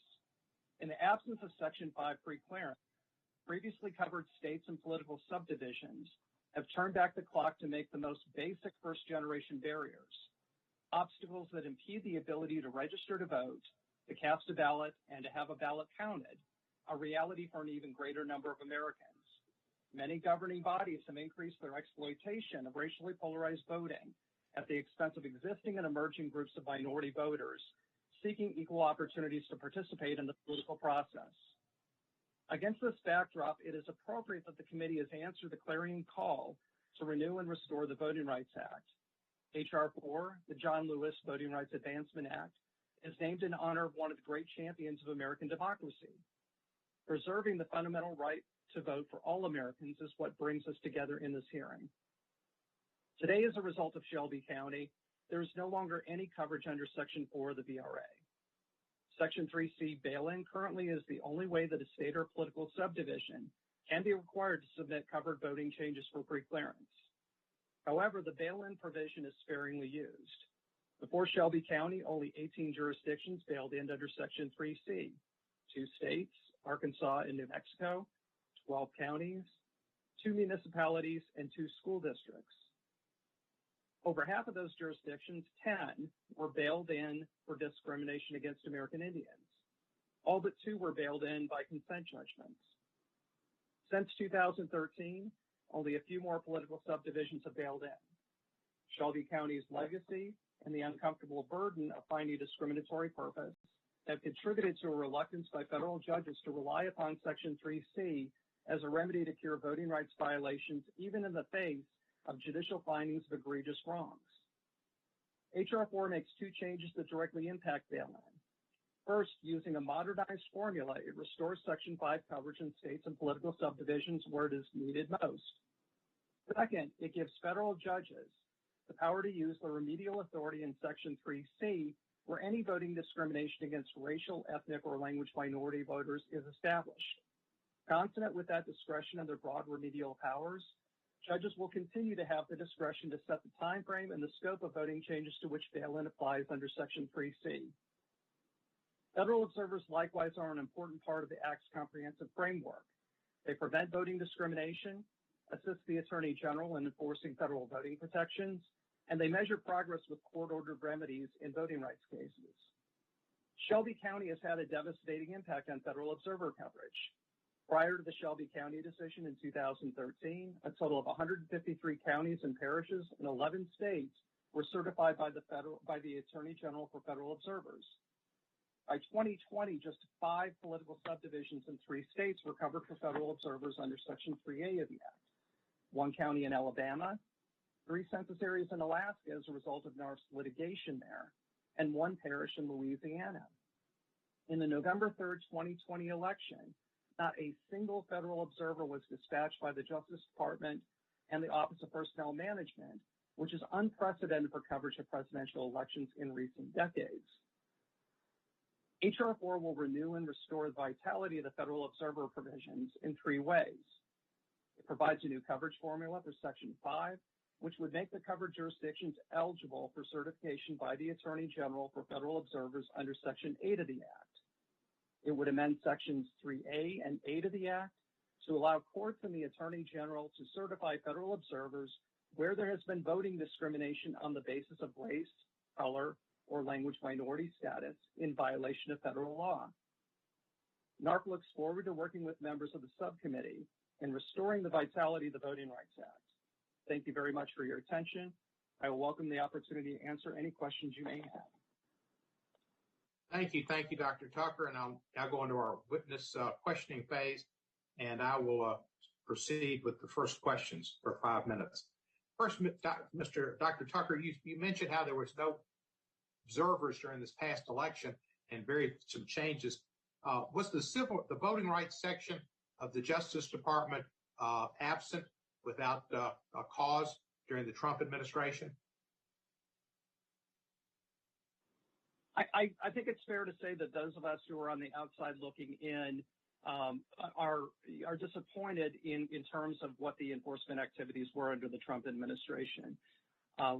In the absence of Section 5 preclearance, previously covered states and political subdivisions have turned back the clock to make the most basic first-generation barriers, obstacles that impede the ability to register to vote, to cast a ballot, and to have a ballot counted, a reality for an even greater number of Americans. Many governing bodies have increased their exploitation of racially polarized voting at the expense of existing and emerging groups of minority voters seeking equal opportunities to participate in the political process. Against this backdrop, it is appropriate that the committee has answered the clarion call to renew and restore the Voting Rights Act. H.R. 4, the John Lewis Voting Rights Advancement Act, is named in honor of one of the great champions of American democracy. Preserving the fundamental right to vote for all Americans is what brings us together in this hearing. Today, as a result of Shelby County, there is no longer any coverage under Section 4 of the VRA. Section 3C bail-in currently is the only way that a state or political subdivision can be required to submit covered voting changes for preclearance. However, the bail-in provision is sparingly used. Before Shelby County, only 18 jurisdictions bailed in under Section 3C, 2 states, Arkansas and New Mexico, 12 counties, 2 municipalities, and 2 school districts. Over half of those jurisdictions, 10, were bailed in for discrimination against American Indians. All but 2 were bailed in by consent judgments. Since 2013, only a few more political subdivisions have bailed in. Shelby County's legacy and the uncomfortable burden of finding discriminatory purpose have contributed to a reluctance by federal judges to rely upon Section 3C as a remedy to cure voting rights violations, even in the face of judicial findings of egregious wrongs. H.R. 4 makes 2 changes that directly impact bail-in. First, using a modernized formula, it restores Section 5 coverage in states and political subdivisions where it is needed most. Second, it gives federal judges the power to use the remedial authority in Section 3C where any voting discrimination against racial, ethnic, or language minority voters is established. Consonant with that discretion and their broad remedial powers, judges will continue to have the discretion to set the time frame and the scope of voting changes to which bail-in applies under Section 3C. Federal observers likewise are an important part of the Act's comprehensive framework. They prevent voting discrimination, assist the Attorney General in enforcing federal voting protections, and they measure progress with court-ordered remedies in voting rights cases. Shelby County has had a devastating impact on federal observer coverage. Prior to the Shelby County decision in 2013, a total of 153 counties and parishes in 11 states were certified by the Attorney General for federal observers. By 2020, just 5 political subdivisions in 3 states were covered for federal observers under Section 3A of the Act. 1 county in Alabama, 3 census areas in Alaska as a result of NARF's litigation there, and 1 parish in Louisiana. In the November 3rd, 2020 election, not a single federal observer was dispatched by the Justice Department and the Office of Personnel Management, which is unprecedented for coverage of presidential elections in recent decades. H.R. 4 will renew and restore the vitality of the federal observer provisions in 3 ways. It provides a new coverage formula for Section 5, which would make the covered jurisdictions eligible for certification by the Attorney General for federal observers under Section 8 of the Act. It would amend Sections 3A and 8 of the Act to allow courts and the Attorney General to certify federal observers where there has been voting discrimination on the basis of race, color, or language minority status in violation of federal law. NARF looks forward to working with members of the subcommittee in restoring the vitality of the Voting Rights Act. Thank you very much for your attention. I will welcome the opportunity to answer any questions you may have. Thank you, Dr. Tucker. And I'll now go into our witness questioning phase, and I will proceed with the first questions for 5 minutes. First, Dr. Tucker, you mentioned how there was no observers during this past election and some changes. Was the voting rights section of the Justice Department absent without a cause during the Trump administration? I think it's fair to say that those of us who are on the outside looking in are disappointed in terms of what the enforcement activities were under the Trump administration.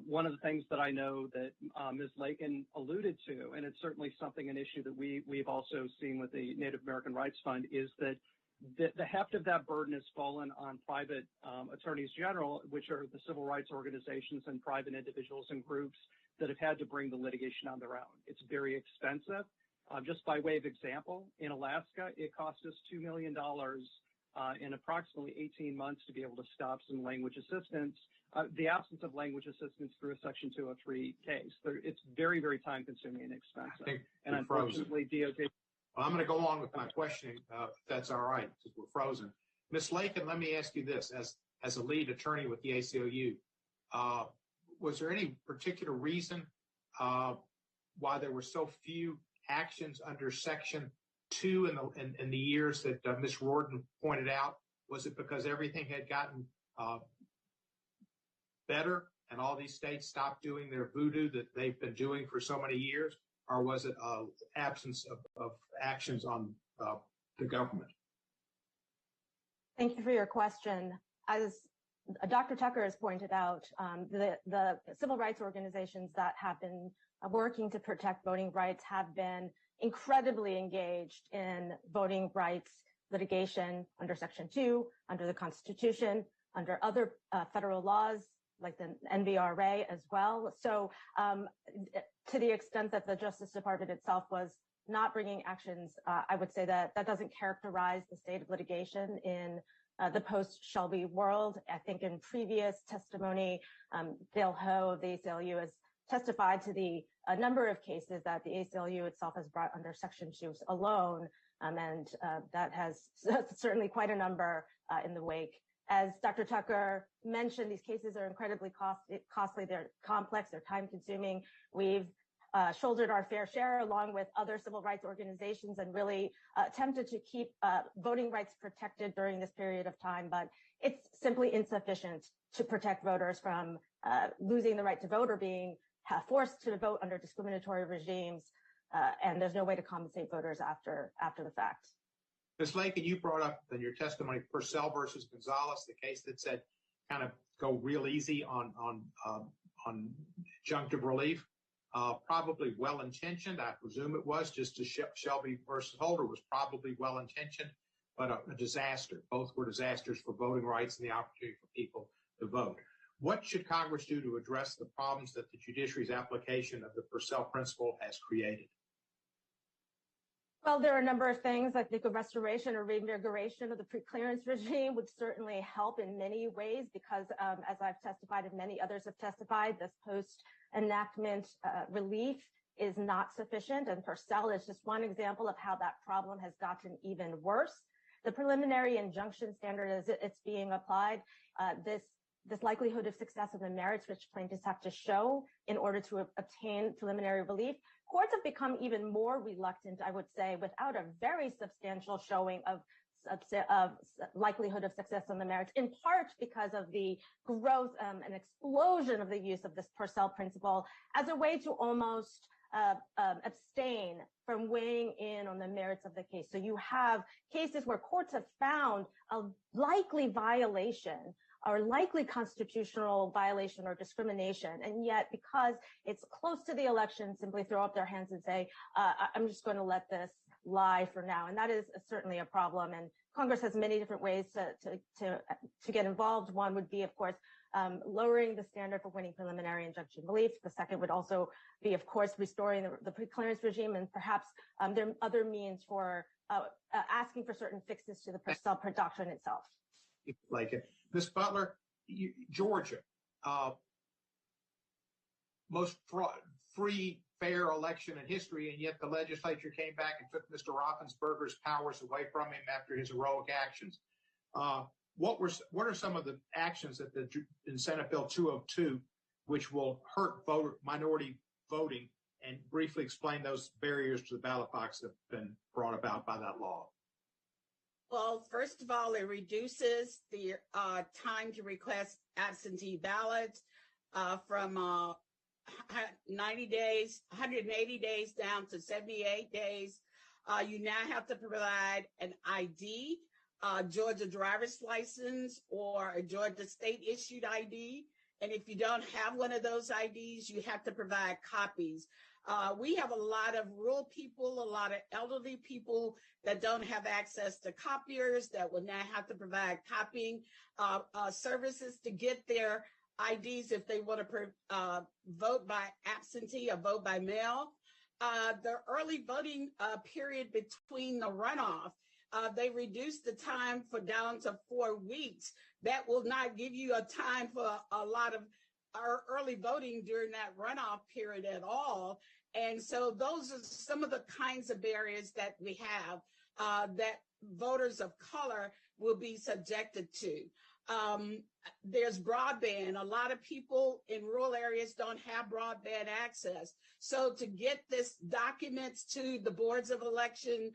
One of the things that I know that Ms. Lakin alluded to, and it's certainly an issue that we've also seen with the Native American Rights Fund, is that The heft of that burden has fallen on private attorneys general, which are the civil rights organizations and private individuals and groups that have had to bring the litigation on their own. It's very expensive. Just by way of example, in Alaska, it cost us $2 million in approximately 18 months to be able to stop some language assistance, the absence of language assistance through a Section 203 case. It's very, very time consuming and expensive. And unfortunately, DOJ. Well, I'm going to go on with my questioning, if that's all right, because we're frozen. Ms. Lakin, let me ask you this. As a lead attorney with the ACLU, was there any particular reason why there were so few actions under Section 2 in the years that Ms. Riordan pointed out? Was it because everything had gotten better and all these states stopped doing their voodoo that they've been doing for so many years? Or was it absence of actions on the government? Thank you for your question. As Dr. Tucker has pointed out, the civil rights organizations that have been working to protect voting rights have been incredibly engaged in voting rights litigation under Section 2, under the Constitution, under other federal laws, like the NVRA as well. So to the extent that the Justice Department itself was not bringing actions, I would say that that doesn't characterize the state of litigation in the post-Shelby world. I think in previous testimony, Dale Ho of the ACLU has testified to the number of cases that the ACLU itself has brought under Section 2 alone, and that has certainly quite a number in the wake. As Dr. Tucker mentioned, these cases are incredibly costly. They're complex. They're time-consuming. We've shouldered our fair share along with other civil rights organizations and really attempted to keep voting rights protected during this period of time. But it's simply insufficient to protect voters from losing the right to vote or being forced to vote under discriminatory regimes. And there's no way to compensate voters after the fact. Ms. Lakin, you brought up in your testimony Purcell versus Gonzalez, the case that said kind of go real easy on injunctive relief. Probably well-intentioned. I presume it was, just as Shelby versus Holder was probably well-intentioned, but a disaster. Both were disasters for voting rights and the opportunity for people to vote. What should Congress do to address the problems that the judiciary's application of the Purcell principle has created? Well, there are a number of things. I think a restoration or reinvigoration of the preclearance regime would certainly help in many ways because, as I've testified and many others have testified, this post-enactment relief is not sufficient. And Purcell is just one example of how that problem has gotten even worse. The preliminary injunction standard, as it's being applied, this likelihood of success of the merits which plaintiffs have to show in order to obtain preliminary relief, courts have become even more reluctant, I would say, without a very substantial showing of likelihood of success on the merits, in part because of the growth and explosion of the use of this Purcell principle as a way to almost abstain from weighing in on the merits of the case. So you have cases where courts have found a likely violation or likely constitutional violation or discrimination, and yet because it's close to the election, simply throw up their hands and say, I'm just going to let this lie for now. And that is certainly a problem. And Congress has many different ways to get involved. One would be, of course, lowering the standard for winning preliminary injunction relief. The second would also be, of course, restoring the preclearance regime, and perhaps there are other means for asking for certain fixes to the Purcell doctrine itself. Like it. Ms. Butler, Georgia, most free, fair election in history, and yet the legislature came back and took Mr. Raffensperger's powers away from him after his heroic actions. What are some of the actions that in Senate Bill 202, which will hurt minority voting, and briefly explain those barriers to the ballot box that have been brought about by that law? Well, first of all, it reduces the time to request absentee ballots from 180 days down to 78 days. You now have to provide an ID, Georgia driver's license or a Georgia state issued ID. And if you don't have one of those IDs, you have to provide copies We have a lot of rural people, a lot of elderly people that don't have access to copiers, that will now have to provide copying services to get their IDs if they want to vote by absentee or vote by mail. The early voting period between the runoff, they reduced the time down to 4 weeks. That will not give you a time for a lot of our early voting during that runoff period at all. And so those are some of the kinds of barriers that we have that voters of color will be subjected to. There's broadband. A lot of people in rural areas don't have broadband access. So to get this documents to the boards of election,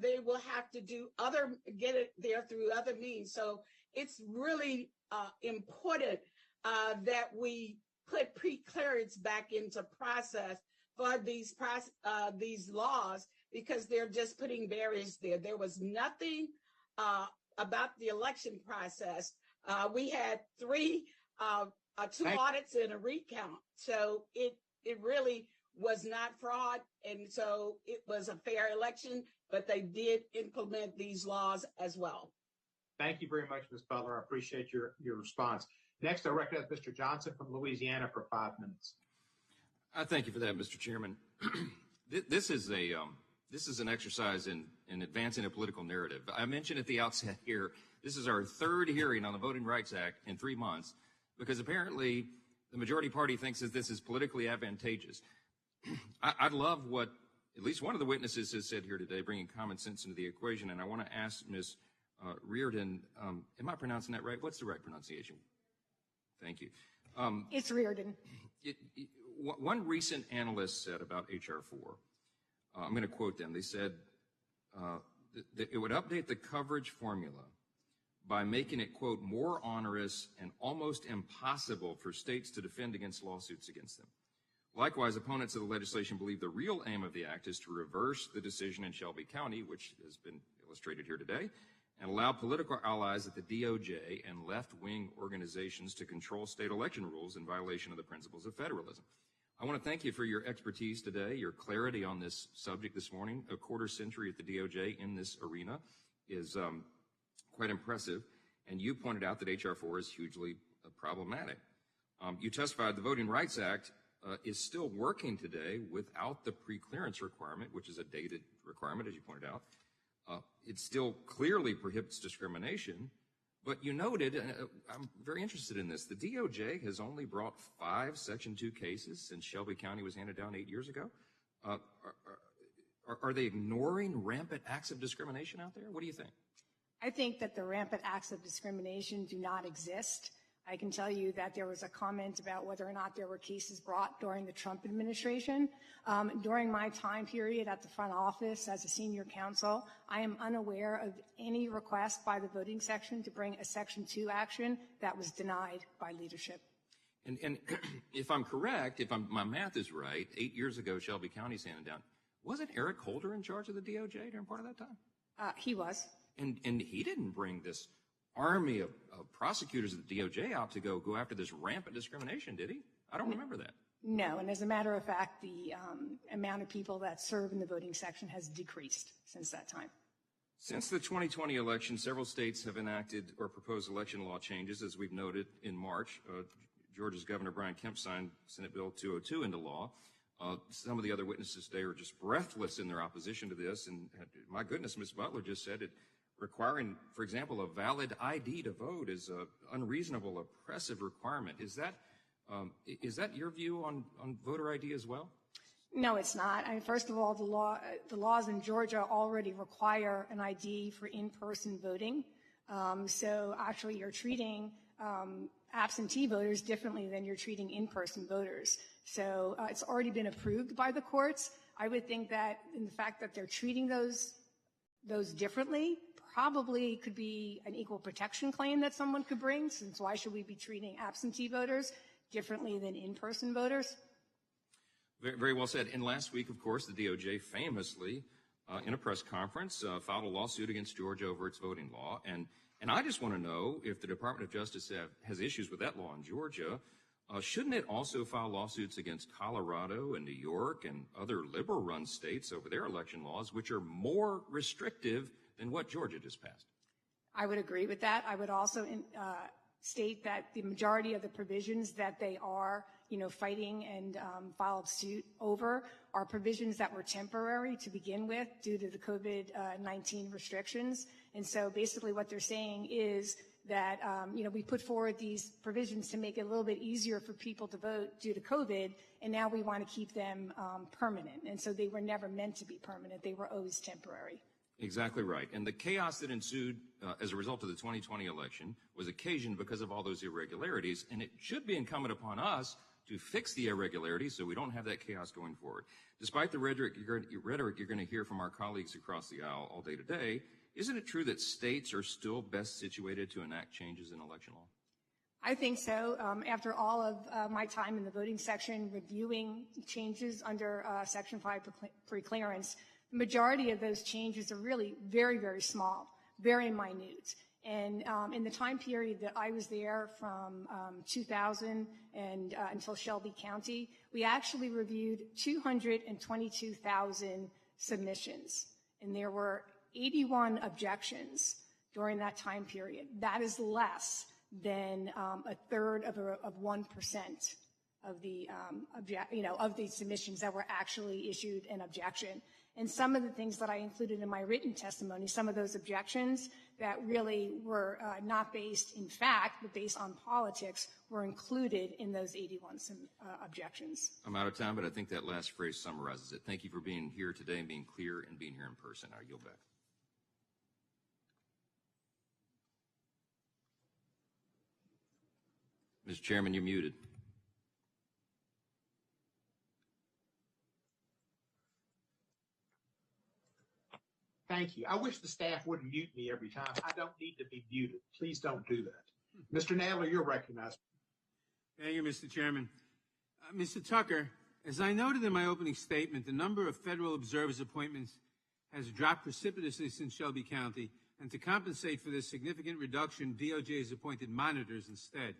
they will have to get it there through other means. So it's really important that we put pre-clearance back into process for these laws, because they're just putting barriers there. There was nothing about the election process. We had two audits and a recount. So it really was not fraud. And so it was a fair election, but they did implement these laws as well. Thank you very much, Ms. Butler. I appreciate your response. Next, I recognize Mr. Johnson from Louisiana for 5 minutes. I thank you for that, Mr. Chairman. This is an exercise in advancing a political narrative. I mentioned at the outset here, this is our third hearing on the Voting Rights Act in 3 months, because apparently the majority party thinks that this is politically advantageous. I love what at least one of the witnesses has said here today, bringing common sense into the equation, and I want to ask Ms. Riordan, am I pronouncing that right? What's the right pronunciation? Thank you. It's Riordan. One recent analyst said about H.R. 4, I'm going to quote them. They said that it would update the coverage formula by making it, quote, more onerous and almost impossible for states to defend against lawsuits against them. Likewise, opponents of the legislation believe the real aim of the act is to reverse the decision in Shelby County, which has been illustrated here today, and allow political allies at the DOJ and left-wing organizations to control state election rules in violation of the principles of federalism. I want to thank you for your expertise today, your clarity on this subject this morning. A quarter century at the DOJ in this arena is quite impressive, and you pointed out that H.R. 4 is hugely problematic. You testified the Voting Rights Act is still working today without the pre-clearance requirement, which is a dated requirement, as you pointed out. It still clearly prohibits discrimination, but you noted, and I'm very interested in this, the DOJ has only brought 5 Section 2 cases since Shelby County was handed down 8 years ago. Are they ignoring rampant acts of discrimination out there? What do you think? I think that the rampant acts of discrimination do not exist. I can tell you that there was a comment about whether or not there were cases brought during the Trump administration. During my time period at the front office as a senior counsel, I am unaware of any request by the voting section to bring a Section 2 action that was denied by leadership. And if I'm correct, my math is right, 8 years ago, Shelby County's handed down. Wasn't Eric Holder in charge of the DOJ during part of that time? He was. And he didn't bring this army of prosecutors at the DOJ out to go after this rampant discrimination, did he? I don't remember that. No, and as a matter of fact, the amount of people that serve in the voting section has decreased since that time. Since the 2020 election, several states have enacted or proposed election law changes, as we've noted in March. Georgia's Governor Brian Kemp signed Senate Bill 202 into law. Some of the other witnesses today are just breathless in their opposition to this, and my goodness, Ms. Butler just said it. Requiring, for example, a valid ID to vote is an unreasonable, oppressive requirement. Is that your view on voter ID as well? No, it's not. I mean, first of all, the laws in Georgia already require an ID for in-person voting. So actually, you're treating absentee voters differently than you're treating in-person voters. So it's already been approved by the courts. I would think that in the fact that they're treating those differently probably could be an equal protection claim that someone could bring, since why should we be treating absentee voters differently than in-person voters? Very, very well said. And last week, of course, the DOJ famously, in a press conference, filed a lawsuit against Georgia over its voting law. And I just want to know if the Department of Justice has issues with that law in Georgia. Shouldn't it also file lawsuits against Colorado and New York and other liberal-run states over their election laws, which are more restrictive than what Georgia just passed? I would agree with that. I would also state that the majority of the provisions that they are, fighting and filed suit over are provisions that were temporary to begin with due to the COVID-19 restrictions. And so basically what they're saying is that, we put forward these provisions to make it a little bit easier for people to vote due to COVID, and now we want to keep them permanent. And so they were never meant to be permanent. They were always temporary. Exactly right. And the chaos that ensued as a result of the 2020 election was occasioned because of all those irregularities, and it should be incumbent upon us to fix the irregularities so we don't have that chaos going forward. Despite the rhetoric you're going to hear from our colleagues across the aisle all day today, isn't it true that states are still best situated to enact changes in election law? I think so. After all of my time in the voting section reviewing changes under Section 5 preclearance, the majority of those changes are really very, very small, very minute. And in the time period that I was there from 2000 and until Shelby County, we actually reviewed 222,000 submissions, and there were 81 objections during that time period. That is less than a third of 1% of the of the submissions that were actually issued an objection. And some of the things that I included in my written testimony, some of those objections that really were not based in fact, but based on politics, were included in those 81 objections. I'm out of time, but I think that last phrase summarizes it. Thank you for being here today and being clear and being here in person. I yield back. Mr. Chairman, you're muted. Thank you. I wish the staff wouldn't mute me every time. I don't need to be muted. Please don't do that. Mr. Nadler, you're recognized. Thank you, Mr. Chairman. Mr. Tucker, as I noted in my opening statement, the number of federal observers appointments has dropped precipitously since Shelby County, and to compensate for this significant reduction, DOJ has appointed monitors instead.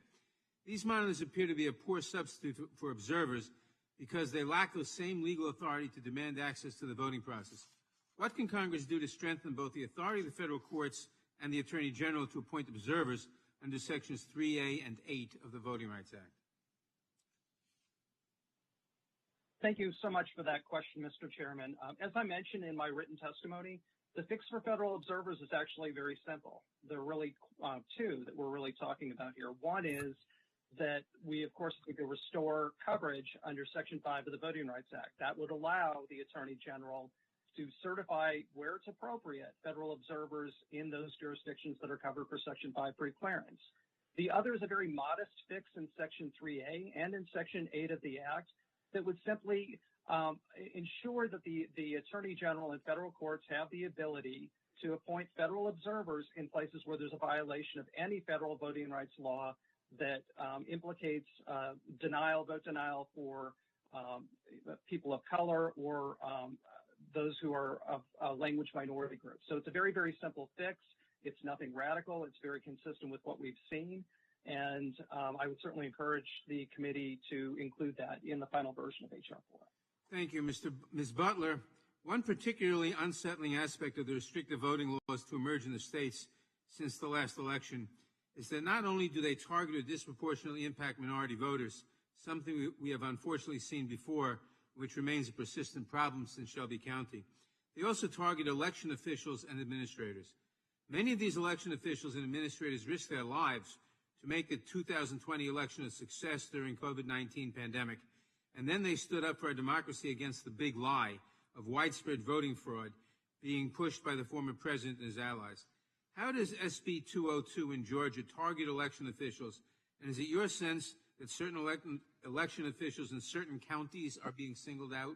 These monitors appear to be a poor substitute for observers because they lack the same legal authority to demand access to the voting process. What can Congress do to strengthen both the authority of the federal courts and the Attorney General to appoint observers under Sections 3A and 8 of the Voting Rights Act? Thank you so much for that question, Mr. Chairman. As I mentioned in my written testimony, the fix for federal observers is actually very simple. There are really two that we're really talking about here. One is that we, of course, need to restore coverage under Section 5 of the Voting Rights Act. That would allow the Attorney General to certify where it's appropriate federal observers in those jurisdictions that are covered for Section 5 preclearance. The other is a very modest fix in Section 3A and in Section 8 of the Act that would simply ensure that the Attorney General and federal courts have the ability to appoint federal observers in places where there's a violation of any federal voting rights law that implicates vote denial for people of color or those who are of language minority groups. So it's a very, very simple fix. It's nothing radical. It's very consistent with what we've seen. And I would certainly encourage the committee to include that in the final version of H.R. 4. Thank you, Ms. Butler. One particularly unsettling aspect of the restrictive voting laws to emerge in the states since the last election is that not only do they target or disproportionately impact minority voters, something we have unfortunately seen before, which remains a persistent problem since Shelby County, they also target election officials and administrators. Many of these election officials and administrators risked their lives to make the 2020 election a success during COVID-19 pandemic, and then they stood up for our democracy against the big lie of widespread voting fraud being pushed by the former president and his allies. How does SB 202 in Georgia target election officials, and is it your sense that certain election officials in certain counties are being singled out?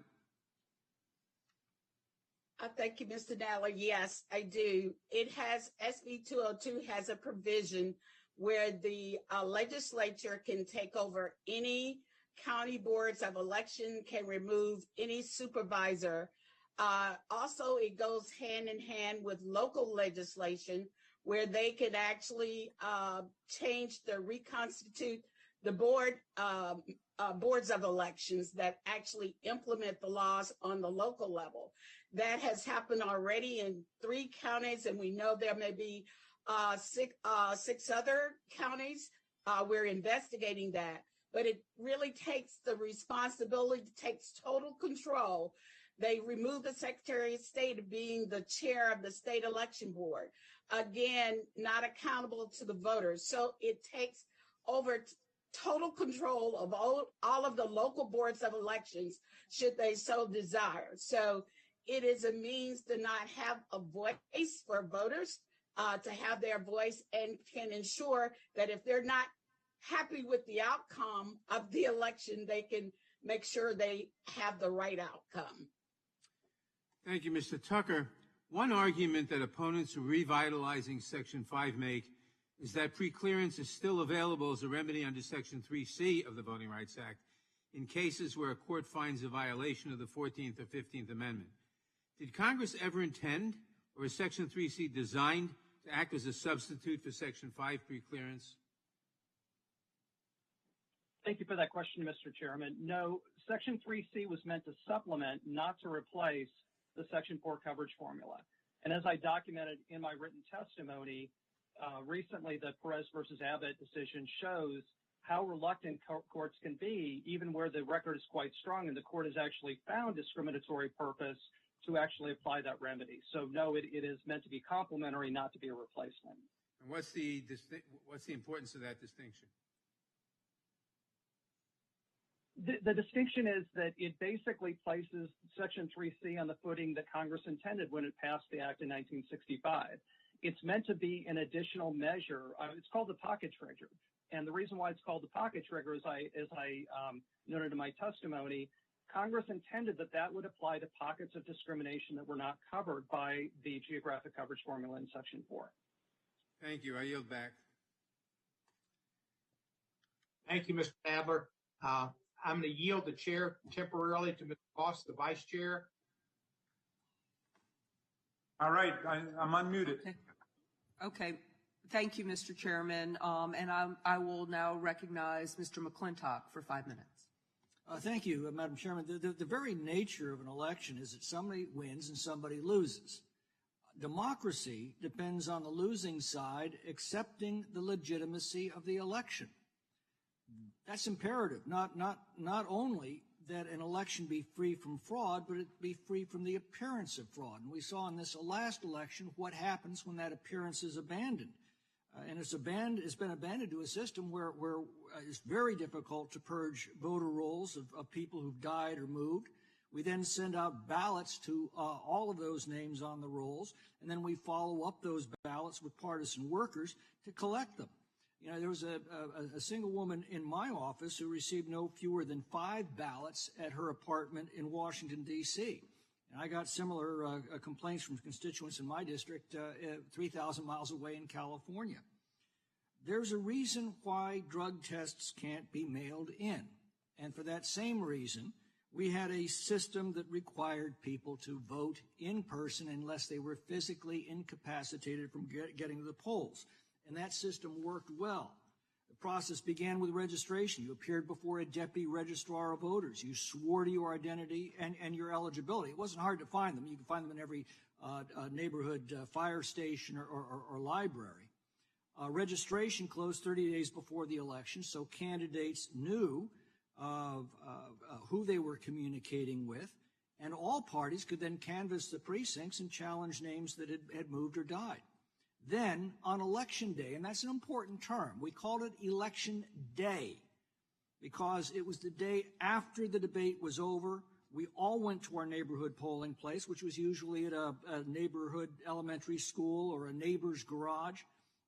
Thank you, Mr. Nadler. Yes, I do. It has, SB 202 has a provision where the legislature can take over any county boards of election, can remove any supervisor. Also, it goes hand in hand with local legislation where they can actually change the reconstitute the boards of elections that actually implement the laws on the local level. That has happened already in 3 counties, and we know there may be 6 other counties. We're investigating that, but it really takes the responsibility, takes total control. They removed the Secretary of State of being the chair of the state election board. Again, not accountable to the voters. So it takes over total control of all of the local boards of elections, should they so desire. So it is a means to not have a voice for voters, to have their voice, and can ensure that if they're not happy with the outcome of the election, they can make sure they have the right outcome. Thank you, Mr. Tucker. One argument that opponents of revitalizing Section 5 make is that preclearance is still available as a remedy under Section 3C of the Voting Rights Act in cases where a court finds a violation of the 14th or 15th Amendment. Did Congress ever intend, or is Section 3C designed to act as a substitute for Section 5 preclearance? Thank you for that question, Mr. Chairman. No, Section 3C was meant to supplement, not to replace, the Section 4 coverage formula. And as I documented in my written testimony, recently the Perez versus Abbott decision shows how reluctant courts can be, even where the record is quite strong and the court has actually found discriminatory purpose, to actually apply that remedy. So no, it is meant to be complementary, not to be a replacement. And what's the importance of that distinction? The distinction is that it basically places Section 3C on the footing that Congress intended when it passed the Act in 1965. It's meant to be an additional measure. It's called the pocket trigger. And the reason why it's called the pocket trigger, as I noted in my testimony, Congress intended that would apply to pockets of discrimination that were not covered by the geographic coverage formula in Section 4. Thank you. I yield back. Thank you, Mr. Nadler. I'm going to yield the chair temporarily to Mr. Voss, the vice chair. All right, I'm unmuted. Okay. Thank you, Mr. Chairman. And I will now recognize Mr. McClintock for 5 minutes. Thank you, Madam Chairman. The very nature of an election is that somebody wins and somebody loses. Democracy depends on the losing side accepting the legitimacy of the election. That's imperative, not only that an election be free from fraud, but it be free from the appearance of fraud. And we saw in this last election what happens when that appearance is abandoned. And it's been abandoned to a system where it's very difficult to purge voter rolls of people who've died or moved. We then send out ballots to all of those names on the rolls, and then we follow up those ballots with partisan workers to collect them. You know, there was a single woman in my office who received no fewer than 5 ballots at her apartment in Washington, D.C. And I got similar complaints from constituents in my district 3,000 miles away in California. There's a reason why drug tests can't be mailed in. And for that same reason, we had a system that required people to vote in person unless they were physically incapacitated from getting to the polls. And that system worked well. The process began with registration. You appeared before a deputy registrar of voters. You swore to your identity and your eligibility. It wasn't hard to find them. You can find them in every neighborhood fire station or library. Registration closed 30 days before the election, so candidates knew who they were communicating with, and all parties could then canvass the precincts and challenge names that had moved or died. Then, on Election Day, and that's an important term, we called it Election Day because it was the day after the debate was over. We all went to our neighborhood polling place, which was usually at a neighborhood elementary school or a neighbor's garage.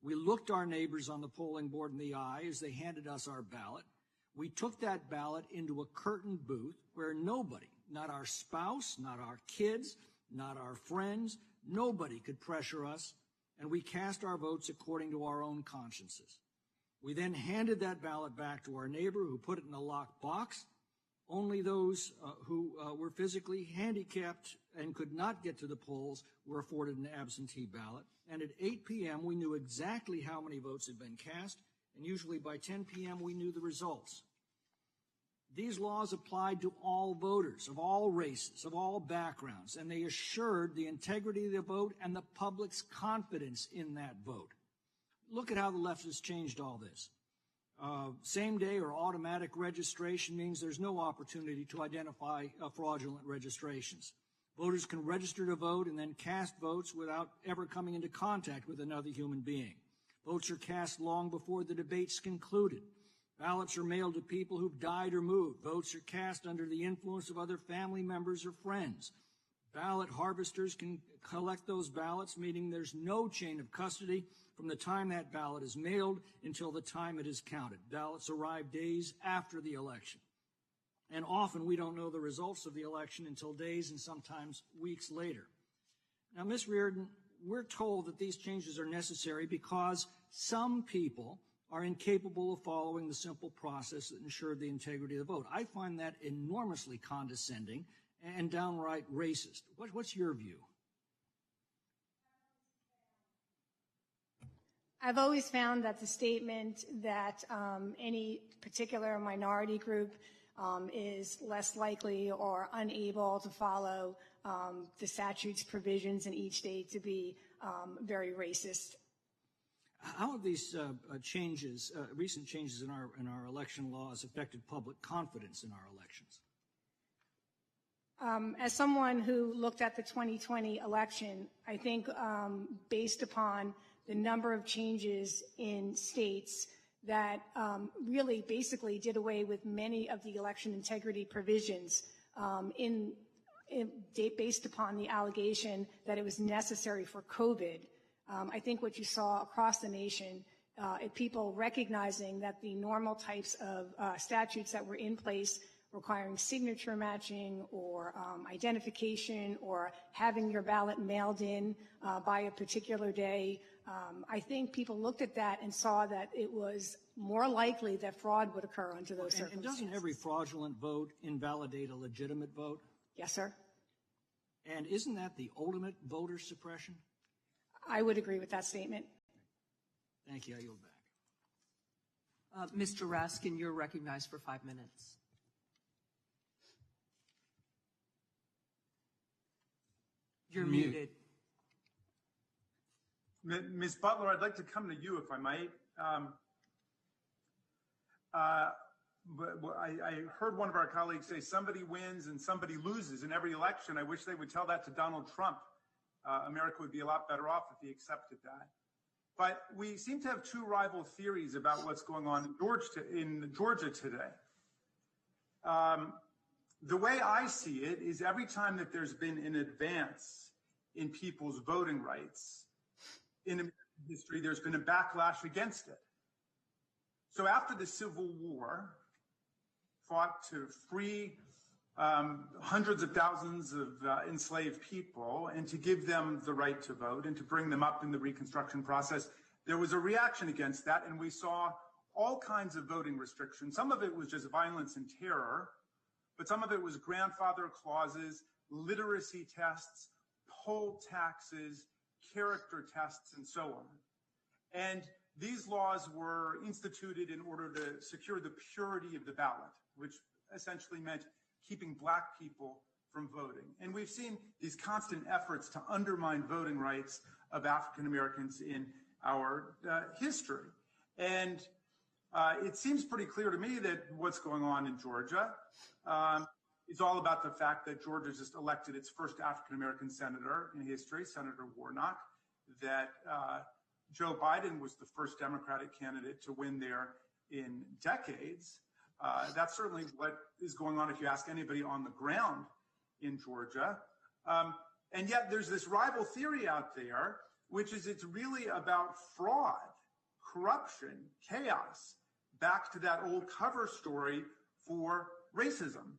We looked our neighbors on the polling board in the eye as they handed us our ballot. We took that ballot into a curtained booth where nobody, not our spouse, not our kids, not our friends, nobody could pressure us, and we cast our votes according to our own consciences. We then handed that ballot back to our neighbor who put it in a locked box. Only those who were physically handicapped and could not get to the polls were afforded an absentee ballot. And at 8 p.m., we knew exactly how many votes had been cast and usually by 10 p.m. we knew the results. These laws applied to all voters of all races, of all backgrounds, and they assured the integrity of the vote and the public's confidence in that vote. Look at how the left has changed all this. Same day or automatic registration means there's no opportunity to identify fraudulent registrations. Voters can register to vote and then cast votes without ever coming into contact with another human being. Votes are cast long before the debate's concluded. Ballots are mailed to people who've died or moved. Votes are cast under the influence of other family members or friends. Ballot harvesters can collect those ballots, meaning there's no chain of custody from the time that ballot is mailed until the time it is counted. Ballots arrive days after the election. And often we don't know the results of the election until days and sometimes weeks later. Now, Ms. Riordan, we're told that these changes are necessary because some people are incapable of following the simple process that ensured the integrity of the vote. I find that enormously condescending and downright racist. What's your view? I've always found that the statement that any particular minority group is less likely or unable to follow the statute's provisions in each state to be very racist. How have these changes, recent changes in our election laws, affected public confidence in our elections? As someone who looked at the 2020 election, I think based upon the number of changes in states that really basically did away with many of the election integrity provisions based upon the allegation that it was necessary for COVID. I think what you saw across the nation, people recognizing that the normal types of statutes that were in place requiring signature matching or identification or having your ballot mailed in by a particular day, I think people looked at that and saw that it was more likely that fraud would occur under those circumstances. And doesn't every fraudulent vote invalidate a legitimate vote? Yes, sir. And isn't that the ultimate voter suppression? I would agree with that statement. Thank you. I yield back. Mr. Raskin, you're recognized for 5 minutes. You're muted. Ms. Butler, I'd like to come to you, if I might. I heard one of our colleagues say somebody wins and somebody loses in every election. I wish they would tell that to Donald Trump. America would be a lot better off if he accepted that. But we seem to have two rival theories about what's going on in Georgia today. The way I see it is every time that there's been an advance in people's voting rights in American history, there's been a backlash against it. So after the Civil War, fought to free hundreds of thousands of enslaved people and to give them the right to vote and to bring them up in the Reconstruction process, there was a reaction against that, and we saw all kinds of voting restrictions. Some of it was just violence and terror, but some of it was grandfather clauses, literacy tests, poll taxes, character tests, and so on. And these laws were instituted in order to secure the purity of the ballot, which essentially meant keeping black people from voting. And we've seen these constant efforts to undermine voting rights of African Americans in our history. And it seems pretty clear to me that what's going on in Georgia is all about the fact that Georgia just elected its first African American senator in history, Senator Warnock, that Joe Biden was the first Democratic candidate to win there in decades. That's certainly what is going on if you ask anybody on the ground in Georgia. And yet there's this rival theory out there, which is it's really about fraud, corruption, chaos, back to that old cover story for racism.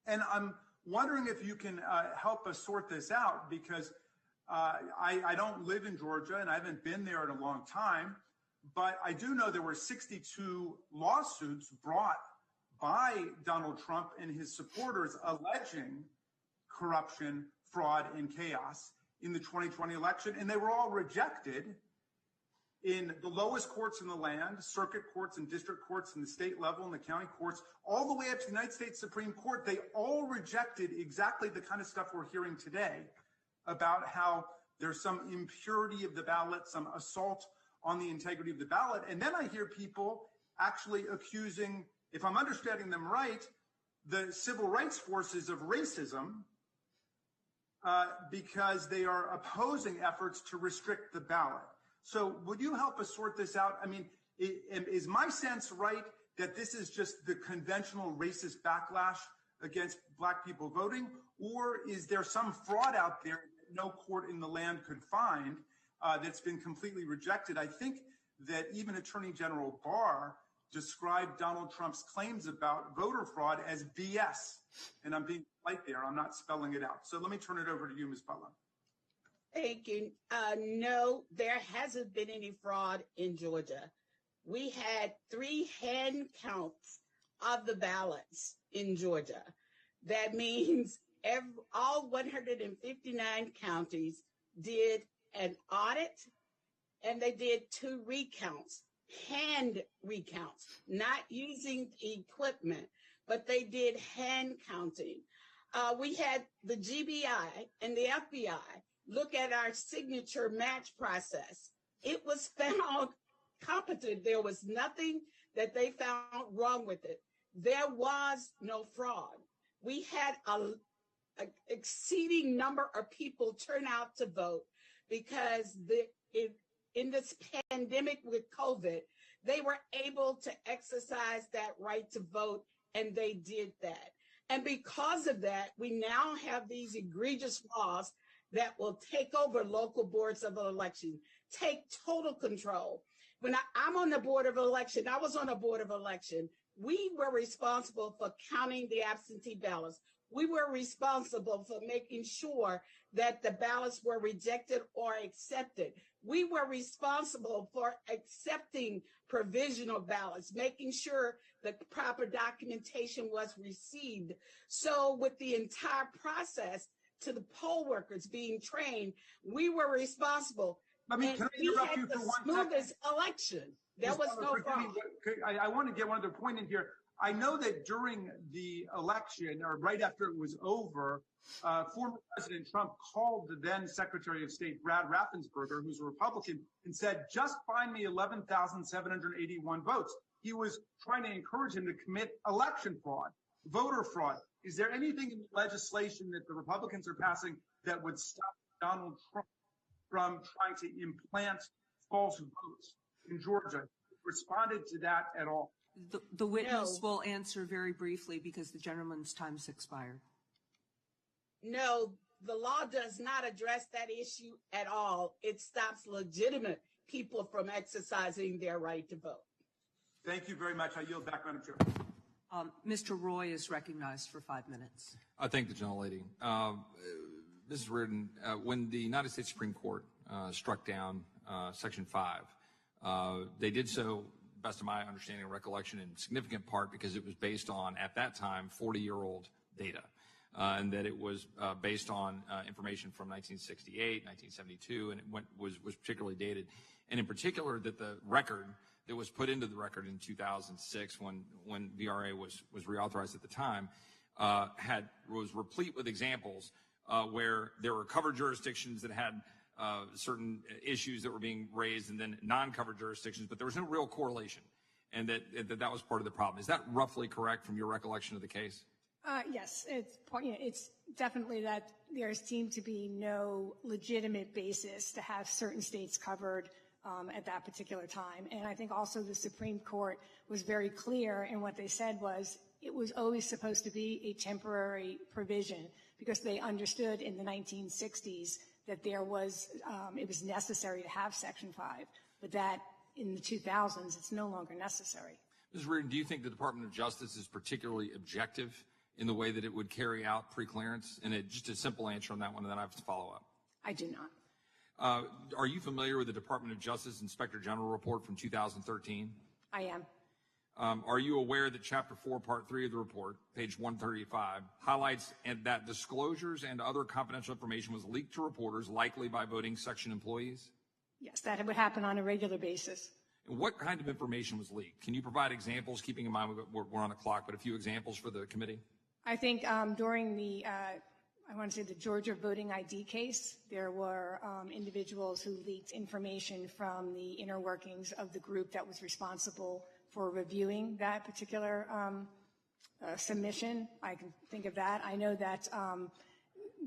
And I'm wondering if you can help us sort this out, because I don't live in Georgia and I haven't been there in a long time, but I do know there were 62 lawsuits brought by Donald Trump and his supporters alleging corruption, fraud, and chaos in the 2020 election, and they were all rejected in the lowest courts in the land, circuit courts and district courts and the state level and the county courts, all the way up to the United States Supreme Court, they all rejected exactly the kind of stuff we're hearing today about how there's some impurity of the ballot, some assault on the integrity of the ballot. And then I hear people actually accusing, if I'm understanding them right, the civil rights forces of racism because they are opposing efforts to restrict the ballot. So would you help us sort this out? I mean, is my sense right that this is just the conventional racist backlash against Black people voting, or is there some fraud out there that no court in the land could find that's been completely rejected? I think that even Attorney General Barr described Donald Trump's claims about voter fraud as BS. And I'm being polite there. I'm not spelling it out. So let me turn it over to you, Ms. Butler. Thank you. No, there hasn't been any fraud in Georgia. We had 3 hand counts of the ballots in Georgia. That means all 159 counties did an audit, and they did 2 recounts, hand recounts, not using equipment, but they did hand counting. We had the GBI and the FBI look at our signature match process. It was found competent. There was nothing that they found wrong with it. There was no fraud. We had an exceeding number of people turn out to vote because in this pandemic with COVID, they were able to exercise that right to vote, and they did that. And because of that, we now have these egregious laws that will take over local boards of election, take total control. When I'm on the board of election, I was on a board of election. We were responsible for counting the absentee ballots. We were responsible for making sure that the ballots were rejected or accepted. We were responsible for accepting provisional ballots, making sure the proper documentation was received. So with the entire process, to the poll workers being trained, we were responsible. I mean, can I interrupt you for 1 second? Smoothest election. There was no fraud. I want to get one other point in here. I know that during the election, or right after it was over, former President Trump called the then Secretary of State, Brad Raffensperger, who's a Republican, and said, just find me 11,781 votes. He was trying to encourage him to commit election fraud, voter fraud. Is there anything in the legislation that the Republicans are passing that would stop Donald Trump from trying to implant false votes in Georgia? Responded to that at all? The witness will answer very briefly because the gentleman's time's expired. No, the law does not address that issue at all. It stops legitimate people from exercising their right to vote. Thank you very much. I yield back, Madam Chair. Mr. Roy is recognized for 5 minutes. I thank the gentlelady. Mrs. Riordan, when the United States Supreme Court struck down Section 5, they did so, best of my understanding and recollection, in significant part because it was based on, at that time, 40-year-old data, and that it was based on information from 1968, 1972, and it was particularly dated. And in particular, that the record that was put into the record in 2006 when VRA was reauthorized at the time was replete with examples where there were covered jurisdictions that had certain issues that were being raised, and then non-covered jurisdictions, but there was no real correlation, and that was part of the problem. Is that roughly correct from your recollection of the case? Yes, it's definitely that there seemed to be no legitimate basis to have certain states covered at that particular time. And I think also the Supreme Court was very clear in what they said was it was always supposed to be a temporary provision because they understood in the 1960s that there was, it was necessary to have Section 5, but that in the 2000s, it's no longer necessary. Ms. Riordan, do you think the Department of Justice is particularly objective in the way that it would carry out preclearance? And just a simple answer on that one, and then I have to follow up. I do not. Are you familiar with the Department of Justice Inspector General report from 2013? I am. Are you aware that Chapter 4, Part 3 of the report, page 135, highlights that disclosures and other confidential information was leaked to reporters, likely by voting section employees? Yes, that would happen on a regular basis. And what kind of information was leaked? Can you provide examples, keeping in mind we're on a clock, but a few examples for the committee? I think during the, I want to say the Georgia voting ID case, there were individuals who leaked information from the inner workings of the group that was responsible for reviewing that particular submission. I can think of that. I know that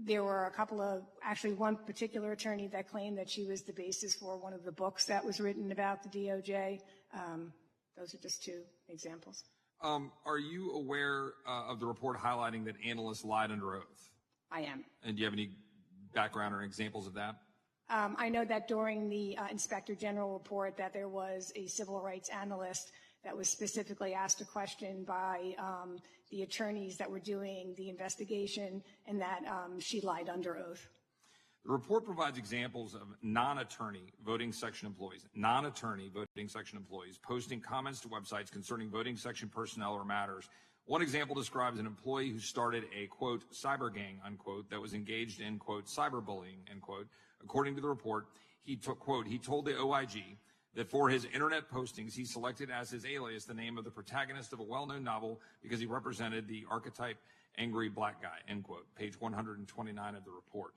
there were a couple of, actually one particular attorney that claimed that she was the basis for one of the books that was written about the DOJ. Those are just two examples. Are you aware of the report highlighting that analysts lied under oath? I am. And do you have any background or examples of that? I know that during the Inspector General report that there was a civil rights analyst that was specifically asked a question by the attorneys that were doing the investigation, and that she lied under oath. The report provides examples of non-attorney voting section employees, posting comments to websites concerning voting section personnel or matters. One example describes an employee who started a, quote, cyber gang, unquote, that was engaged in, quote, cyberbullying, end quote. According to the report, he told the OIG that for his internet postings, he selected as his alias the name of the protagonist of a well-known novel because he represented the archetype angry black guy, end quote, page 129 of the report.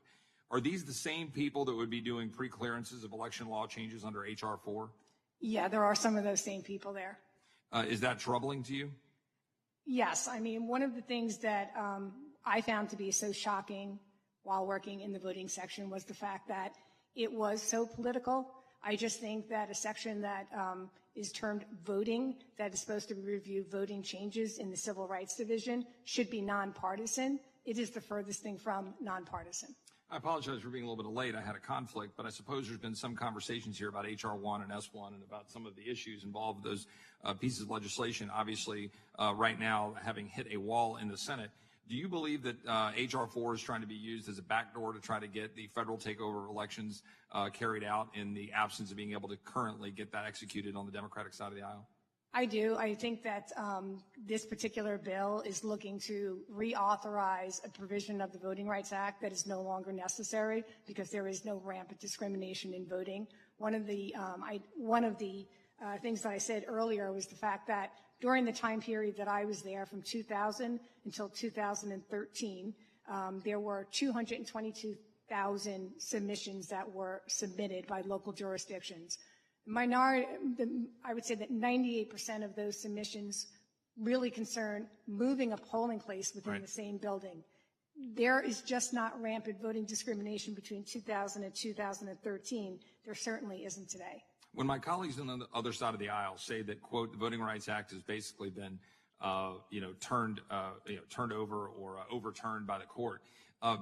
Are these the same people that would be doing pre-clearances of election law changes under H.R. 4? Yeah, there are some of those same people there. Is that troubling to you? Yes. I mean, one of the things that I found to be so shocking while working in the voting section was the fact that it was so political. I just think that a section that is termed voting, that is supposed to review voting changes in the Civil Rights Division, should be nonpartisan. It is the furthest thing from nonpartisan. I apologize for being a little bit late. I had a conflict, but I suppose there's been some conversations here about H.R. 1 and S1 and about some of the issues involved with those pieces of legislation. Obviously, right now, having hit a wall in the Senate, do you believe that H.R. 4 is trying to be used as a backdoor to try to get the federal takeover of elections carried out in the absence of being able to currently get that executed on the Democratic side of the aisle? I do. I think that this particular bill is looking to reauthorize a provision of the Voting Rights Act that is no longer necessary because there is no rampant discrimination in voting. One of the things that I said earlier was the fact that during the time period that I was there, from 2000 until 2013, there were 222,000 submissions that were submitted by local jurisdictions. I would say that 98% of those submissions really concern moving a polling place within the same building. There is just not rampant voting discrimination between 2000 and 2013. There certainly isn't today. When my colleagues on the other side of the aisle say that, quote, the Voting Rights Act has basically been, turned over or overturned by the court,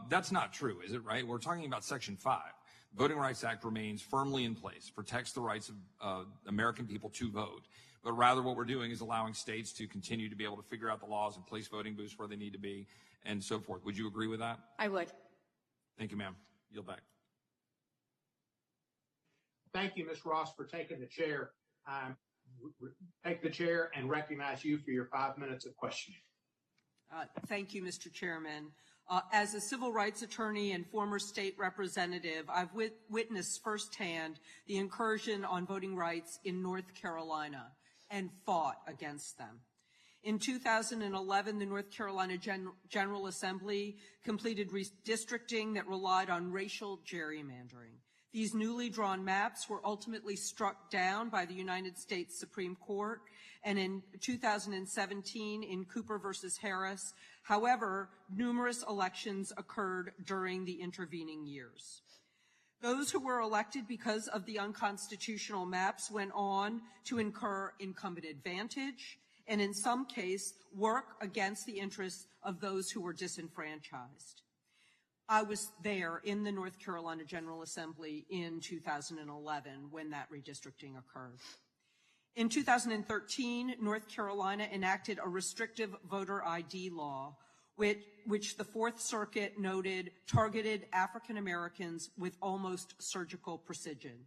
that's not true, is it, right? We're talking about Section 5. The Voting Rights Act remains firmly in place, protects the rights of American people to vote. But rather what we're doing is allowing states to continue to be able to figure out the laws and place voting booths where they need to be and so forth. Would you agree with that? I would. Thank you, ma'am. Yield back. Thank you, Ms. Ross, for taking the chair. Take the chair and recognize you for your 5 minutes of questioning. Thank you, Mr. Chairman. As a civil rights attorney and former state representative, I've witnessed firsthand the incursion on voting rights in North Carolina and fought against them. In 2011, the North Carolina General Assembly completed redistricting that relied on racial gerrymandering. These newly drawn maps were ultimately struck down by the United States Supreme Court, and in 2017 in Cooper versus Harris. However, numerous elections occurred during the intervening years. Those who were elected because of the unconstitutional maps went on to incur incumbent advantage and in some case work against the interests of those who were disenfranchised. I was there in the North Carolina General Assembly in 2011 when that redistricting occurred. In 2013, North Carolina enacted a restrictive voter ID law, which the Fourth Circuit noted targeted African Americans with almost surgical precision.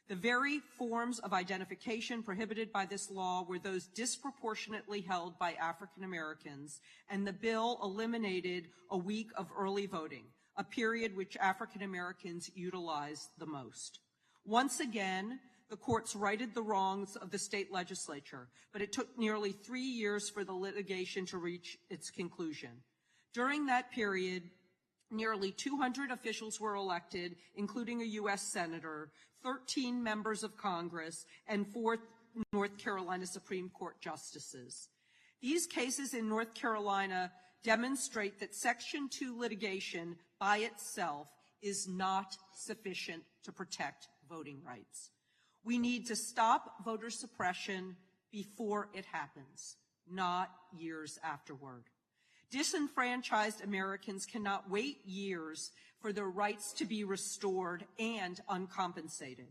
The very forms of identification prohibited by this law were those disproportionately held by African Americans, and the bill eliminated a week of early voting, a period which African Americans utilized the most. Once again, the courts righted the wrongs of the state legislature, but it took nearly 3 years for the litigation to reach its conclusion. During that period, nearly 200 officials were elected, including a U.S. Senator, 13 members of Congress, and 4 North Carolina Supreme Court justices. These cases in North Carolina demonstrate that Section 2 litigation by itself is not sufficient to protect voting rights. We need to stop voter suppression before it happens, not years afterward. Disenfranchised Americans cannot wait years for their rights to be restored and uncompensated.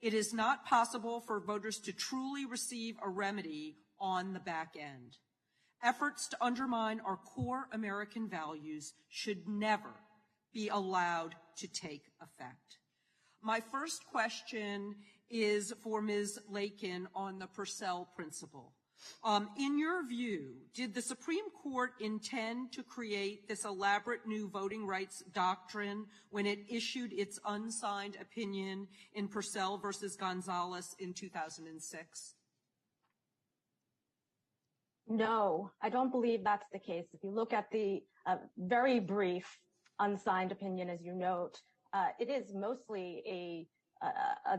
It is not possible for voters to truly receive a remedy on the back end. Efforts to undermine our core American values should never be allowed to take effect. My first question is for Ms. Lakin on the Purcell principle. In your view, did the Supreme Court intend to create this elaborate new voting rights doctrine when it issued its unsigned opinion in Purcell versus Gonzalez in 2006? No, I don't believe that's the case. If you look at the very brief unsigned opinion, as you note, it is mostly a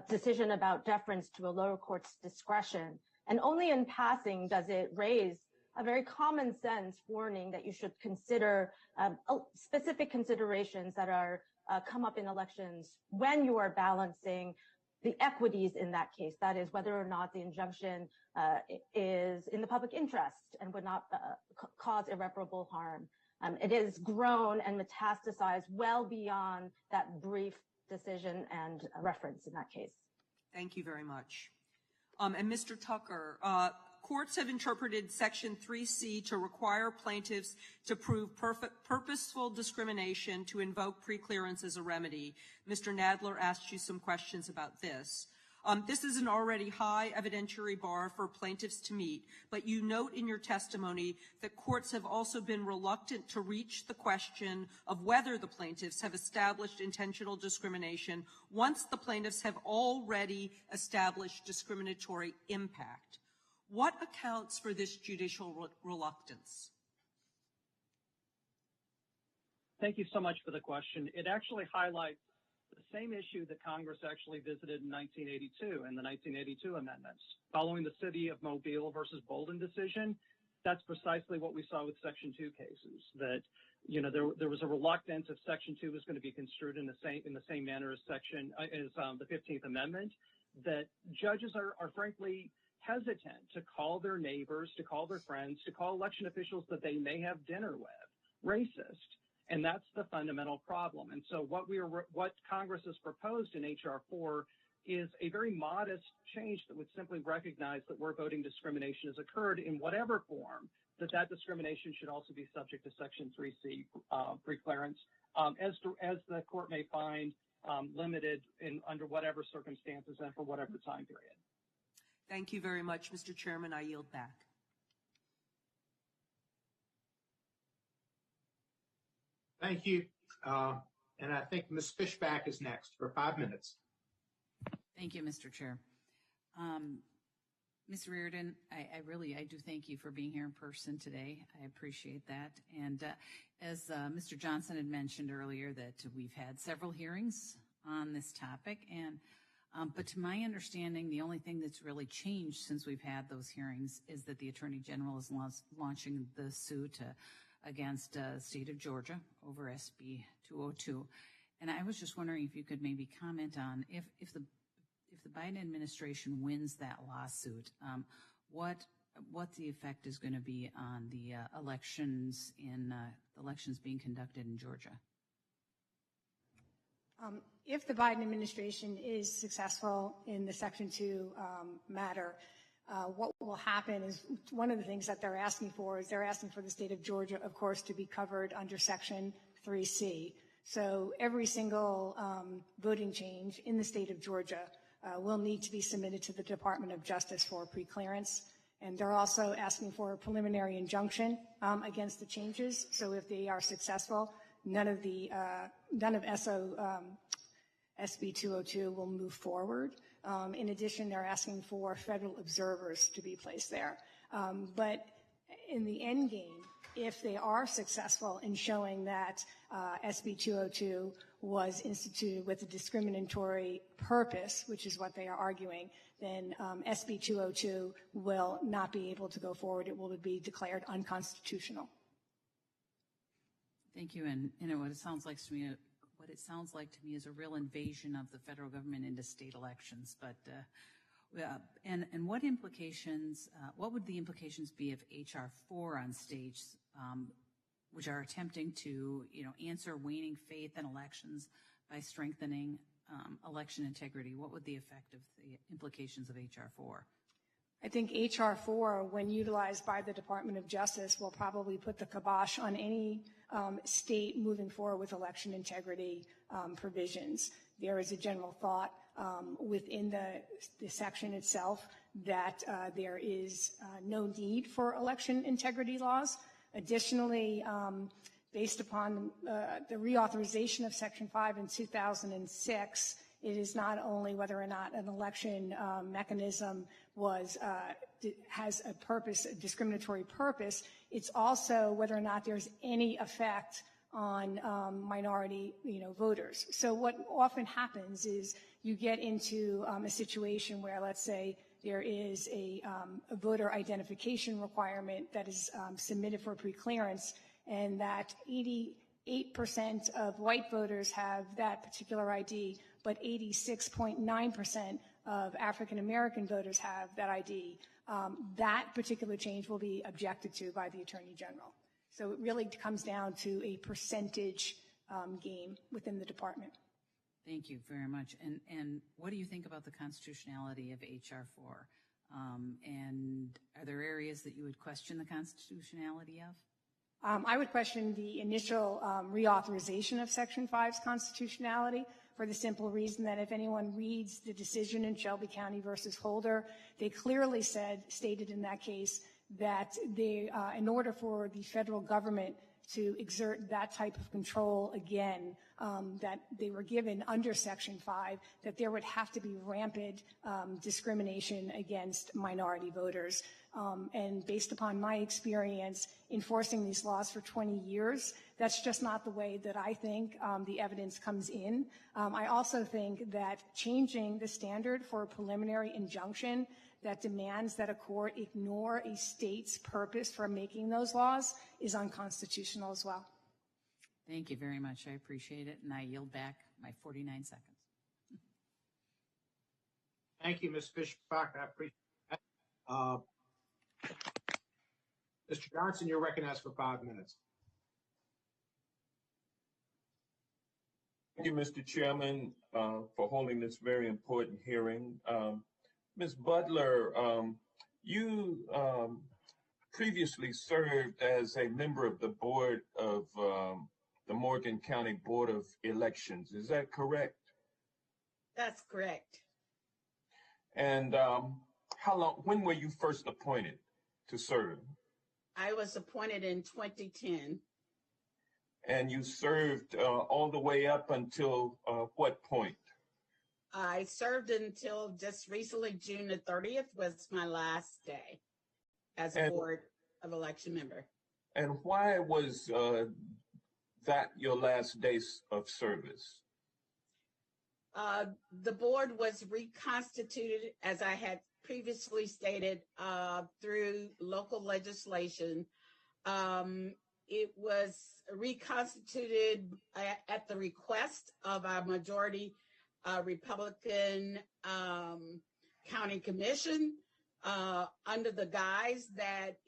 decision about deference to a lower court's discretion. And only in passing does it raise a very common sense warning that you should consider specific considerations that are come up in elections when you are balancing the equities in that case. That is, whether or not the injunction is in the public interest and would not cause irreparable harm. It has grown and metastasized well beyond that brief decision and reference in that case. Thank you very much. And Mr. Tucker, courts have interpreted Section 3C to require plaintiffs to prove purposeful discrimination to invoke preclearance as a remedy. Mr. Nadler asked you some questions about this. This is an already high evidentiary bar for plaintiffs to meet, but you note in your testimony that courts have also been reluctant to reach the question of whether the plaintiffs have established intentional discrimination once the plaintiffs have already established discriminatory impact. What accounts for this judicial reluctance? Thank you so much for the question. It actually highlights the same issue that Congress actually visited in 1982 in the 1982 amendments. Following the City of Mobile versus Bolden decision, that's precisely what we saw with Section 2 cases, that there was a reluctance if Section 2 was going to be construed in the same manner as the 15th Amendment, that judges are frankly hesitant to call their neighbors, to call their friends, to call election officials that they may have dinner with racist. And that's the fundamental problem. And so what Congress has proposed in H.R. 4 is a very modest change that would simply recognize that where voting discrimination has occurred in whatever form, that discrimination should also be subject to Section 3C preclearance, as the court may find limited under whatever circumstances and for whatever time period. Thank you very much, Mr. Chairman. I yield back. Thank you. And I think Ms. Fishback is next for 5 minutes. Thank you, Mr. Chair. Ms. Riordan, I do thank you for being here in person today. I appreciate that. And as Mr. Johnson had mentioned earlier, that we've had several hearings on this topic. And but to my understanding, the only thing that's really changed since we've had those hearings is that the Attorney General is launching the suit against the state of Georgia over SB 202. And I was just wondering if you could maybe comment on if the Biden administration wins that lawsuit, what the effect is going to be on the elections being conducted in Georgia. If the Biden administration is successful in the Section 2 matter, what will happen is one of the things that they're asking for is they're asking for the state of Georgia, of course, to be covered under Section 3C. So every single voting change in the state of Georgia will need to be submitted to the Department of Justice for preclearance. And they're also asking for a preliminary injunction against the changes. So if they are successful, none of SB 202 will move forward. In addition, they're asking for federal observers to be placed there. But in the end game, if they are successful in showing that SB 202 was instituted with a discriminatory purpose, which is what they are arguing, then SB 202 will not be able to go forward. It will be declared unconstitutional. Thank you. And what it sounds like to me, is a real invasion of the federal government into state elections. But and what implications? What would the implications be if HR 4 on stage, which are attempting to answer waning faith in elections by strengthening election integrity? What would the effect of the implications of HR 4? I think HR 4, when utilized by the Department of Justice, will probably put the kibosh on any state moving forward with election integrity provisions. There is a general thought within the section itself that there is no need for election integrity laws. Additionally, based upon the reauthorization of Section 5 in 2006, it is not only whether or not an election mechanism has a purpose, a discriminatory purpose, it's also whether or not there's any effect on minority, voters. So what often happens is you get into a situation where, let's say, there is a voter identification requirement that is submitted for preclearance, and that 88% of white voters have that particular ID, but 86.9% of African American voters have that ID. That particular change will be objected to by the Attorney General. So it really comes down to a percentage game within the department. Thank you very much. And what do you think about the constitutionality of HR 4? And are there areas that you would question the constitutionality of? I would question the initial reauthorization of Section 5's constitutionality for the simple reason that if anyone reads the decision in Shelby County versus Holder, they clearly stated in that case that in order for the federal government to exert that type of control again that they were given under Section 5, that there would have to be rampant discrimination against minority voters. And based upon my experience enforcing these laws for 20 years, that's just not the way that I think the evidence comes in. I also think that changing the standard for a preliminary injunction that demands that a court ignore a state's purpose for making those laws is unconstitutional as well. Thank you very much. I appreciate it, and I yield back my 49 seconds. Thank you, Ms. Fishbach. I appreciate that. Mr. Johnson, you're recognized for 5 minutes. Thank you, Mr. Chairman, for holding this very important hearing. Ms. Butler, you previously served as a member of the board of the Morgan County Board of Elections. Is that correct? That's correct. And when were you first appointed to serve? I was appointed in 2010. And you served all the way up until what point? I served until just recently, June the 30th was my last day as a Board of Election member. And why was that your last day of service? The board was reconstituted, as I had previously stated, through local legislation. It was reconstituted at the request of our majority Republican county commission under the guise that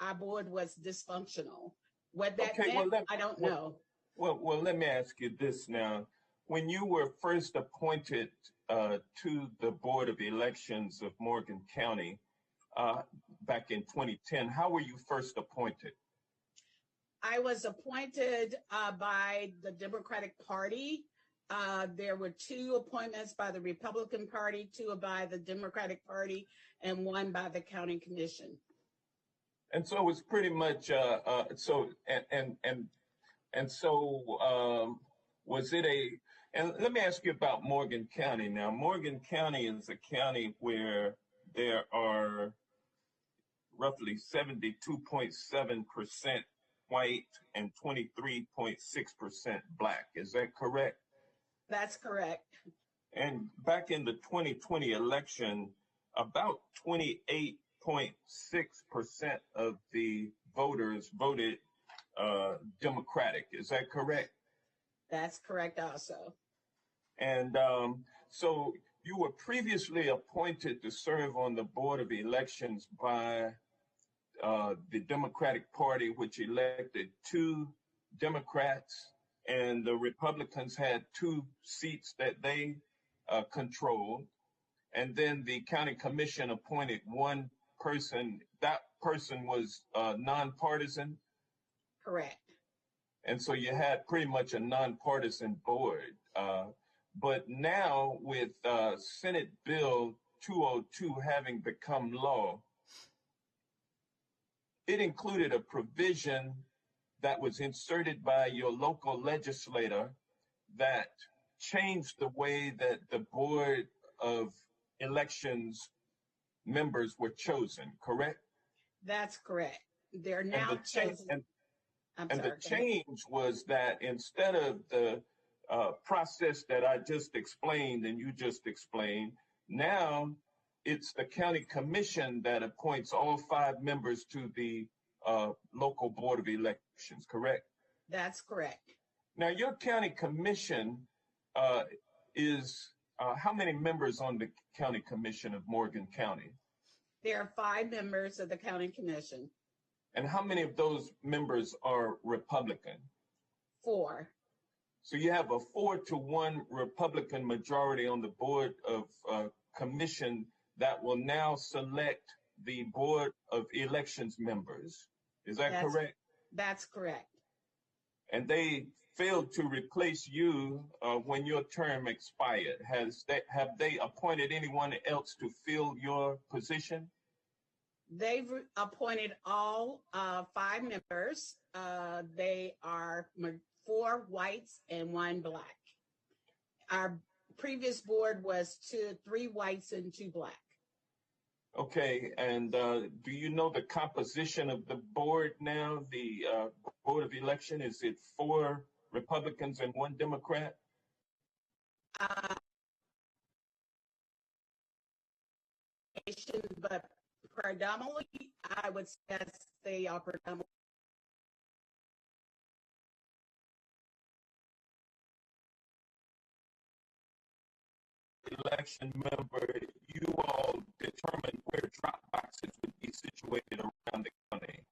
our board was dysfunctional. What that meant, I don't know. Well, let me ask you this now. When you were first appointed to the Board of Elections of Morgan County back in 2010, how were you first appointed? I was appointed by the Democratic Party. There were 2 appointments by the Republican Party, 2 by the Democratic Party, and 1 by the County Commission. And so it was pretty much was it And let me ask you about Morgan County. Now, Morgan County is a county where there are roughly 72.7% white and 23.6% black. Is that correct? That's correct. And back in the 2020 election, about 28.6% of the voters voted Democratic. Is that correct? That's correct also. And so you were previously appointed to serve on the Board of Elections by the Democratic Party, which elected 2 Democrats, and the Republicans had 2 seats that they controlled. And then the county commission appointed 1 person. That person was nonpartisan. Correct. And so you had pretty much a nonpartisan board. But now with Senate Bill 202 having become law, it included a provision that was inserted by your local legislator that changed the way that the Board of Elections members were chosen, correct? That's correct. They're now chosen. And the change was that instead of the process that I just explained and you just explained, now it's the county commission that appoints all 5 members to the local board of elections, correct? That's correct. Now, your county commission is, how many members on the county commission of Morgan County? There are 5 members of the county commission. And how many of those members are Republican? 4. So you have a 4-to-1 Republican majority on the board of commission that will now select the Board of Elections members. Is that correct? That's correct. And they failed to replace you when your term expired. Have they appointed anyone else to fill your position? They've appointed all 5 members. They are 4 whites and 1 black. Our previous board was 3 whites and 2 black. Okay, and do you know the composition of the board now, the Board of Election? Is it 4 Republicans and 1 Democrat? But predominantly, I would say they are predominantly. Election member, you all determined where drop boxes would be situated around the county.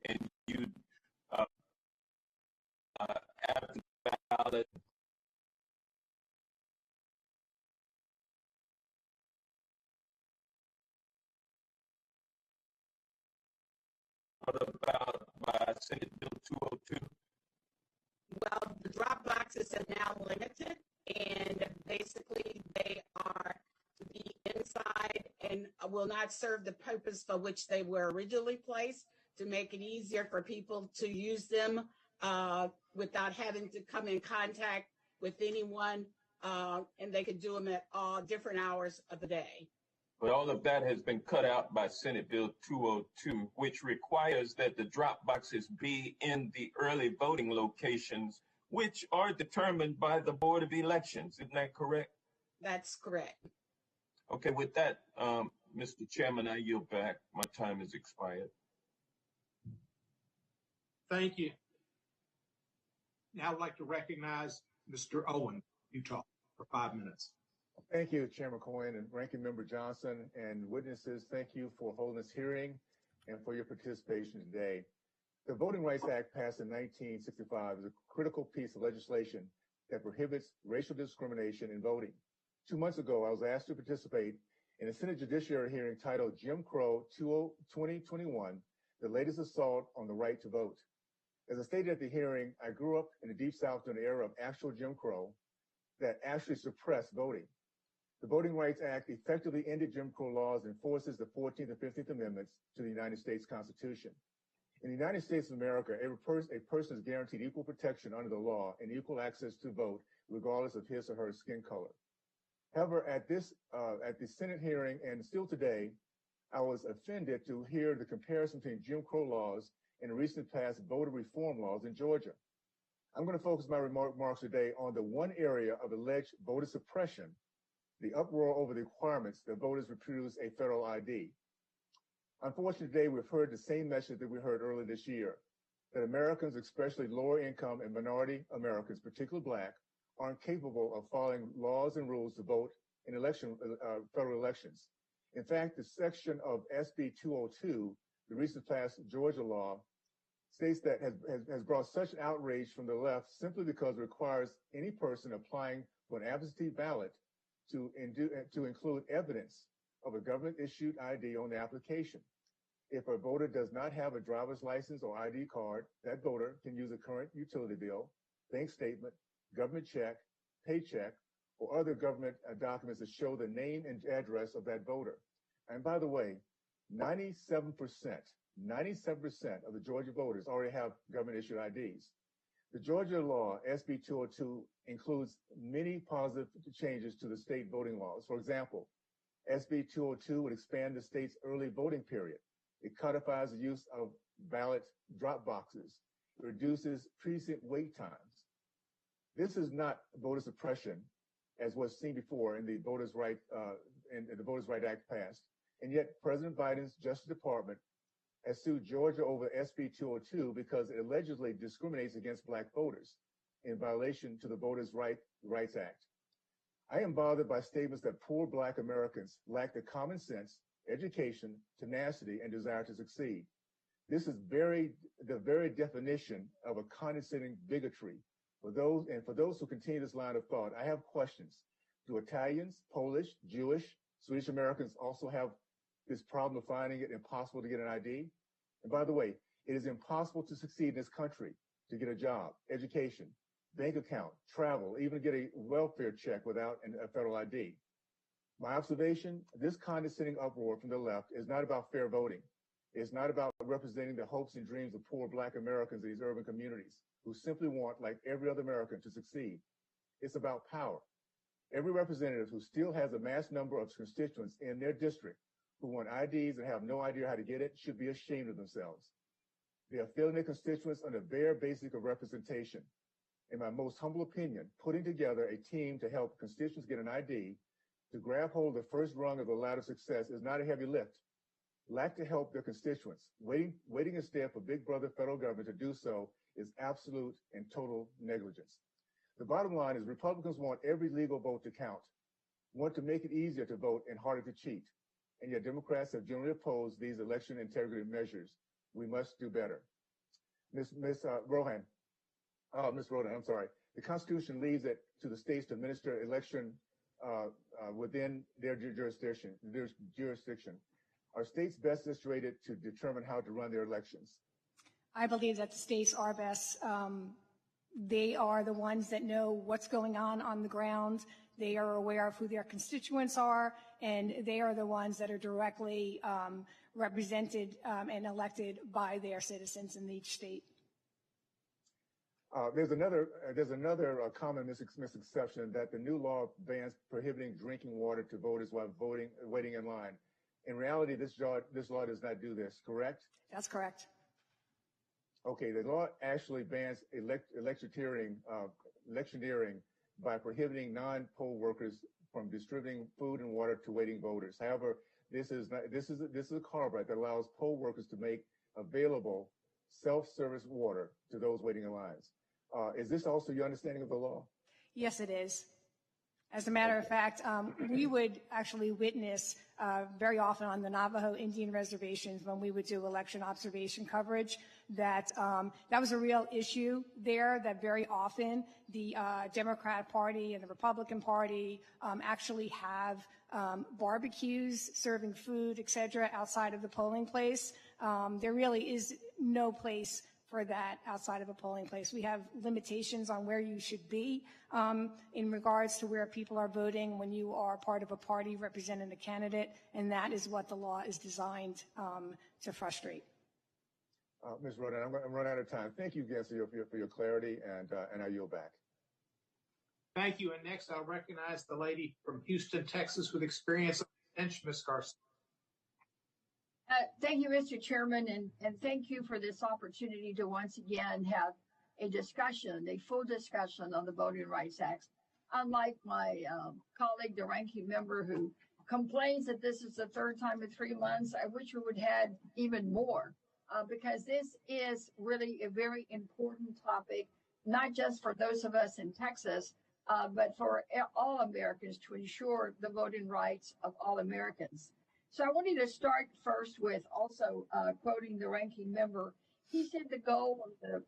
And you, after the ballot, what about by Senate Bill 202? Well, the drop boxes are now limited, and basically they are to be inside and will not serve the purpose for which they were originally placed, to make it easier for people to use them without having to come in contact with anyone, and they could do them at all different hours of the day. But all of that has been cut out by Senate Bill 202, which requires that the drop boxes be in the early voting locations, which are determined by the Board of Elections. Isn't that correct? That's correct. Okay, with that, Mr. Chairman, I yield back. My time has expired. Thank you. Now I'd like to recognize Mr. Owen, Utah, for 5 minutes. Thank you, Chairman Cohen and Ranking Member Johnson and witnesses. Thank you for holding this hearing and for your participation today. The Voting Rights Act passed in 1965 is a critical piece of legislation that prohibits racial discrimination in voting. 2 months ago, I was asked to participate in a Senate Judiciary hearing titled Jim Crow 2021, the latest assault on the right to vote. As I stated at the hearing, I grew up in the Deep South during the era of actual Jim Crow that actually suppressed voting. The Voting Rights Act effectively ended Jim Crow laws and enforces the 14th and 15th Amendments to the United States Constitution. In the United States of America, a person is guaranteed equal protection under the law and equal access to vote regardless of his or her skin color. However, at the Senate hearing and still today, I was offended to hear the comparison between Jim Crow laws and recently passed voter reform laws in Georgia. I'm going to focus my remarks today on the one area of alleged voter suppression, the uproar over the requirements that voters produce a federal ID. Unfortunately, today we've heard the same message that we heard earlier this year, that Americans, especially lower income and minority Americans, particularly Black, aren't capable of following laws and rules to vote in federal elections. In fact, the section of SB 202, the recent passed Georgia law, states that has brought such outrage from the left simply because it requires any person applying for an absentee ballot to include evidence of a government-issued ID on the application. If a voter does not have a driver's license or ID card, that voter can use a current utility bill, bank statement, government check, paycheck, or other government documents that show the name and address of that voter. And by the way, 97% of the Georgia voters already have government-issued IDs. The Georgia law, SB 202, includes many positive changes to the state voting laws. For example, SB 202 would expand the state's early voting period. It codifies the use of ballot drop boxes. It reduces precinct wait times. This is not voter suppression, as was seen before in the Voters' Right Act passed. And yet, President Biden's Justice Department has sued Georgia over SB 202 because it allegedly discriminates against Black voters in violation to the Voters' Rights Act. I am bothered by statements that poor Black Americans lack the common sense, education, tenacity, and desire to succeed. This is the very definition of a condescending bigotry. For those who continue this line of thought, I have questions. Do Italians, Polish, Jewish, Swedish Americans also have this problem of finding it impossible to get an ID? And by the way, it is impossible to succeed in this country, to get a job, education, bank account, travel, even get a welfare check without a federal ID. My observation, this condescending uproar from the left is not about fair voting. It's not about representing the hopes and dreams of poor Black Americans in these urban communities who simply want, like every other American, to succeed. It's about power. Every representative who still has a mass number of constituents in their district who want IDs and have no idea how to get it should be ashamed of themselves. They are failing their constituents on the bare basic of representation. In my most humble opinion, putting together a team to help constituents get an ID, to grab hold of the first rung of the ladder of success is not a heavy lift. Lack to help their constituents, waiting instead for big brother federal government to do so is absolute and total negligence. The bottom line is Republicans want every legal vote to count, want to make it easier to vote and harder to cheat. And yet Democrats have generally opposed these election integrity measures. We must do better. Ms. Riordan, I'm sorry. The Constitution leaves it to the states to administer election within their jurisdiction. Are states best situated to determine how to run their elections? I believe that the states are best. They are the ones that know what's going on the ground. They are aware of who their constituents are, and they are the ones that are directly represented and elected by their citizens in each state. There's another common misconception that the new law bans prohibiting drinking water to voters while waiting in line. In reality, this law does not do this, correct? That's correct. Okay, the law actually bans electioneering by prohibiting non-poll workers from distributing food and water to waiting voters. However, this is a carve-out that allows poll workers to make available self-service water to those waiting in lines. Is this also your understanding of the law? Yes, it is. As a matter of fact, we would actually witness very often on the Navajo Indian reservations when we would do election observation coverage that that was a real issue there, that very often the Democrat Party and the Republican Party actually have barbecues, serving food, et cetera, outside of the polling place. There really is no place for that outside of a polling place. We have limitations on where you should be in regards to where people are voting when you are part of a party representing a candidate, and that is what the law is designed to frustrate. Ms. Riordan, I'm running out of time. Thank you again for your clarity, and I yield back. Thank you. And next, I'll recognize the lady from Houston, Texas, with experience on the bench, Ms. Garcia. Thank you, Mr. Chairman, and thank you for this opportunity to once again have a discussion, a full discussion on the Voting Rights Act. Unlike my colleague, the ranking member, who complains that this is the third time in 3 months, I wish we would have even more, because this is really a very important topic, not just for those of us in Texas, but for all Americans, to ensure the voting rights of all Americans. So I wanted to start first with also quoting the ranking member. He said the goal of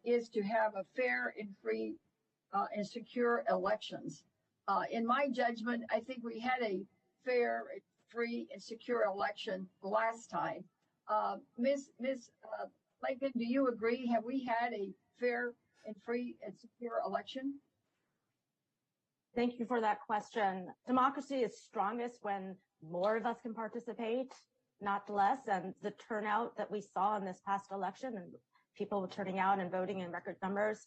is to have a fair and free and secure elections. In my judgment, I think we had a fair, free, and secure election last time. Ms. Lincoln, do you agree? Have we had a fair and free and secure election? Thank you for that question. Democracy is strongest when more of us can participate, not less. And the turnout that we saw in this past election and people turning out and voting in record numbers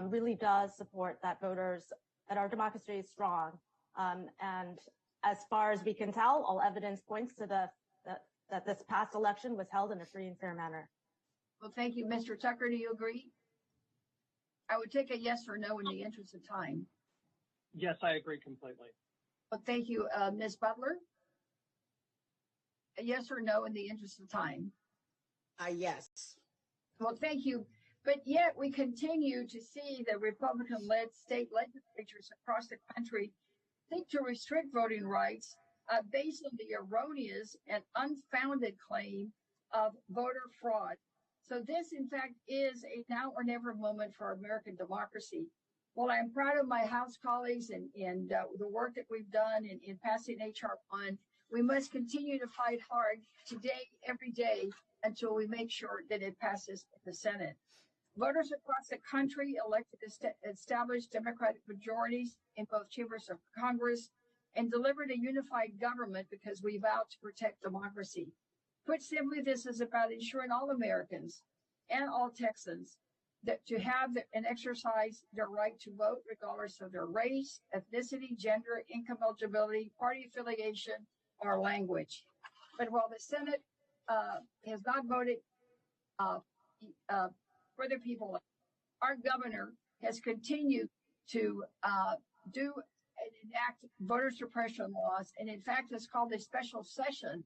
really does support that our democracy is strong. And as far as we can tell, all evidence points to that this past election was held in a free and fair manner. Well, thank you. Mr. Tucker, do you agree? I would take a yes or no in the interest of time. Yes, I agree completely. Well, thank you. Ms. Butler? A yes or no in the interest of time? Yes. Well, thank you. But yet we continue to see the Republican-led state legislatures across the country seek to restrict voting rights based on the erroneous and unfounded claim of voter fraud. So this, in fact, is a now or never moment for American democracy. While I'm proud of my House colleagues and the work that we've done in passing H.R. 1, we must continue to fight hard today, every day, until we make sure that it passes the Senate. Voters across the country elected established Democratic majorities in both chambers of Congress and delivered a unified government because we vowed to protect democracy. Put simply, this is about ensuring all Americans and all Texans that to have and exercise their right to vote regardless of their race, ethnicity, gender, income eligibility, party affiliation, or language. But while the Senate has not voted for the people, our governor has continued to do and enact voter suppression laws, and in fact has called a special session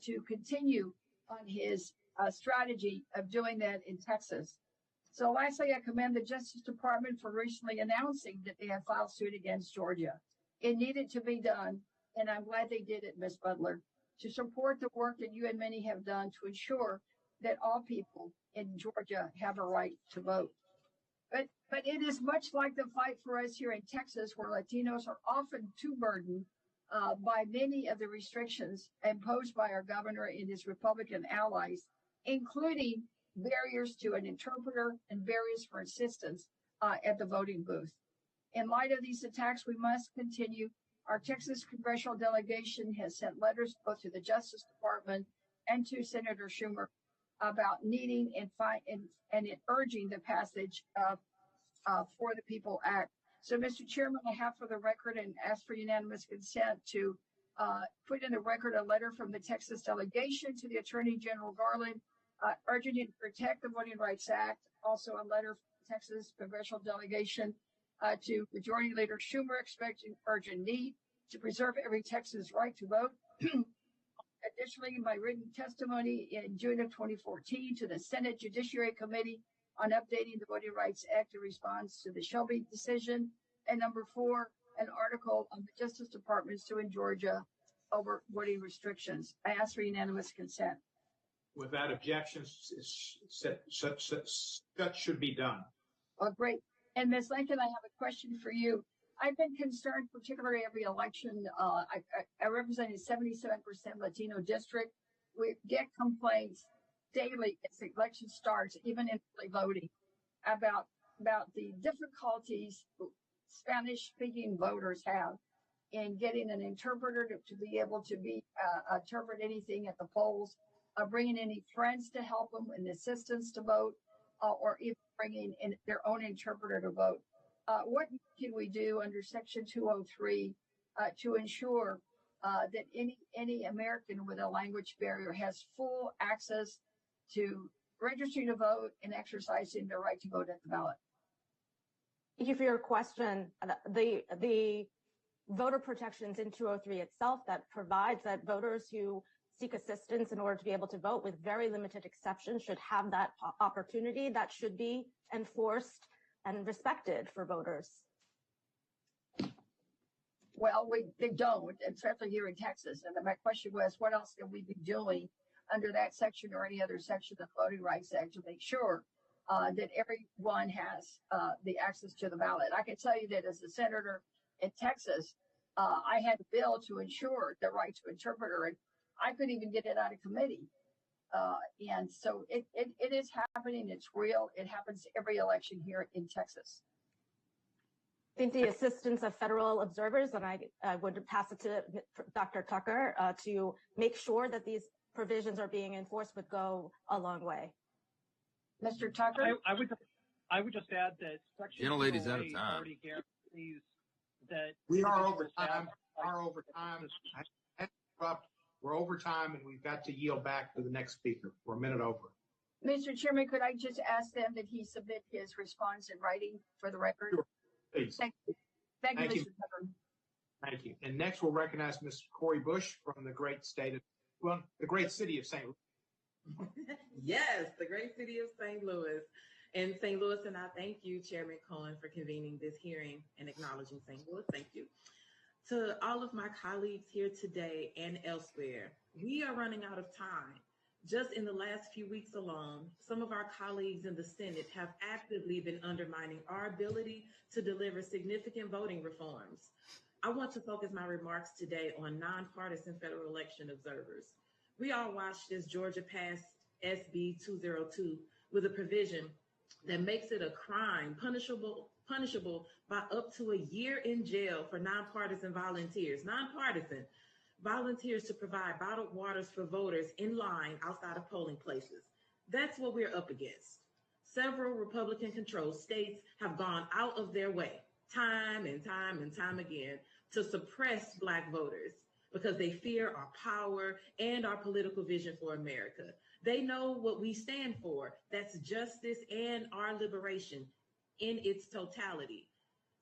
to continue on his strategy of doing that in Texas. So lastly, I commend the Justice Department for recently announcing that they have filed suit against Georgia. It needed to be done, and I'm glad they did it, Ms. Butler, to support the work that you and many have done to ensure that all people in Georgia have a right to vote. But it is much like the fight for us here in Texas, where Latinos are often too burdened by many of the restrictions imposed by our governor and his Republican allies, including barriers to an interpreter and barriers for assistance at the voting booth. In light of these attacks, we must continue. Our Texas congressional delegation has sent letters both to the Justice Department and to Senator Schumer about needing and urging the passage of For the People Act. So, Mr. Chairman, I have for the record and ask for unanimous consent to put in the record a letter from the Texas delegation to the Attorney General Garland urging you to protect the Voting Rights Act. Also, a letter from the Texas congressional delegation to Majority Leader Schumer expecting urgent need to preserve every Texan's right to vote. Additionally, my written testimony in June of 2014 to the Senate Judiciary Committee on updating the Voting Rights Act in response to the Shelby decision. And number 4, an article on the Justice Department suing Georgia over voting restrictions. I ask for unanimous consent. Without objections, that should be done. Oh, great. And Ms. Lincoln, I have a question for you. I've been concerned, particularly every election. I represent a 77% Latino district. We get complaints daily as the election starts, even in early voting, about the difficulties Spanish-speaking voters have in getting an interpreter to be able to interpret anything at the polls, bringing any friends to help them and assistants to vote, or even bringing in their own interpreter to vote. what can we do under Section 203 to ensure that any American with a language barrier has full access to registering to vote and exercising their right to vote at the ballot? Thank you for your question. The voter protections in 203 itself that provides that voters who seek assistance in order to be able to vote with very limited exceptions should have that opportunity. That should be enforced and respected for voters. Well, they don't, especially here in Texas. And my question was, what else can we be doing under that section or any other section of the Voting Rights Act to make sure that everyone has the access to the ballot? I can tell you that as a senator in Texas, I had a bill to ensure the right to interpreter, and I couldn't even get it out of committee. And so it is happening. It's real. It happens every election here in Texas. I think the assistance of federal observers, and I would pass it to Dr. Tucker to make sure that these provisions are being enforced, would go a long way. Mr. Tucker? I would just add that Section 208 out of time. already guarantees that We are over time. We're over time, and we've got to yield back to the next speaker. We're a minute over. Mr. Chairman, could I just ask them that he submit his response in writing for the record? Sure. Please. Thank you. Thank you, Thank you. Mr. Tucker. Thank you. And next, we'll recognize Mr. Corey Bush from the great city of St. Louis. Yes, the great city of St. Louis. And St. Louis, and I thank you, Chairman Cohen, for convening this hearing and acknowledging St. Louis. Thank you. To all of my colleagues here today and elsewhere, we are running out of time. Just in the last few weeks alone, some of our colleagues in the Senate have actively been undermining our ability to deliver significant voting reforms. I want to focus my remarks today on nonpartisan federal election observers. We all watched as Georgia passed SB 202 with a provision that makes it a crime punishable by up to a year in jail for nonpartisan volunteers to provide bottled waters for voters in line outside of polling places. That's what we're up against. Several Republican-controlled states have gone out of their way time and time again to suppress Black voters because they fear our power and our political vision for America. They know what we stand for. That's justice and our liberation in its totality.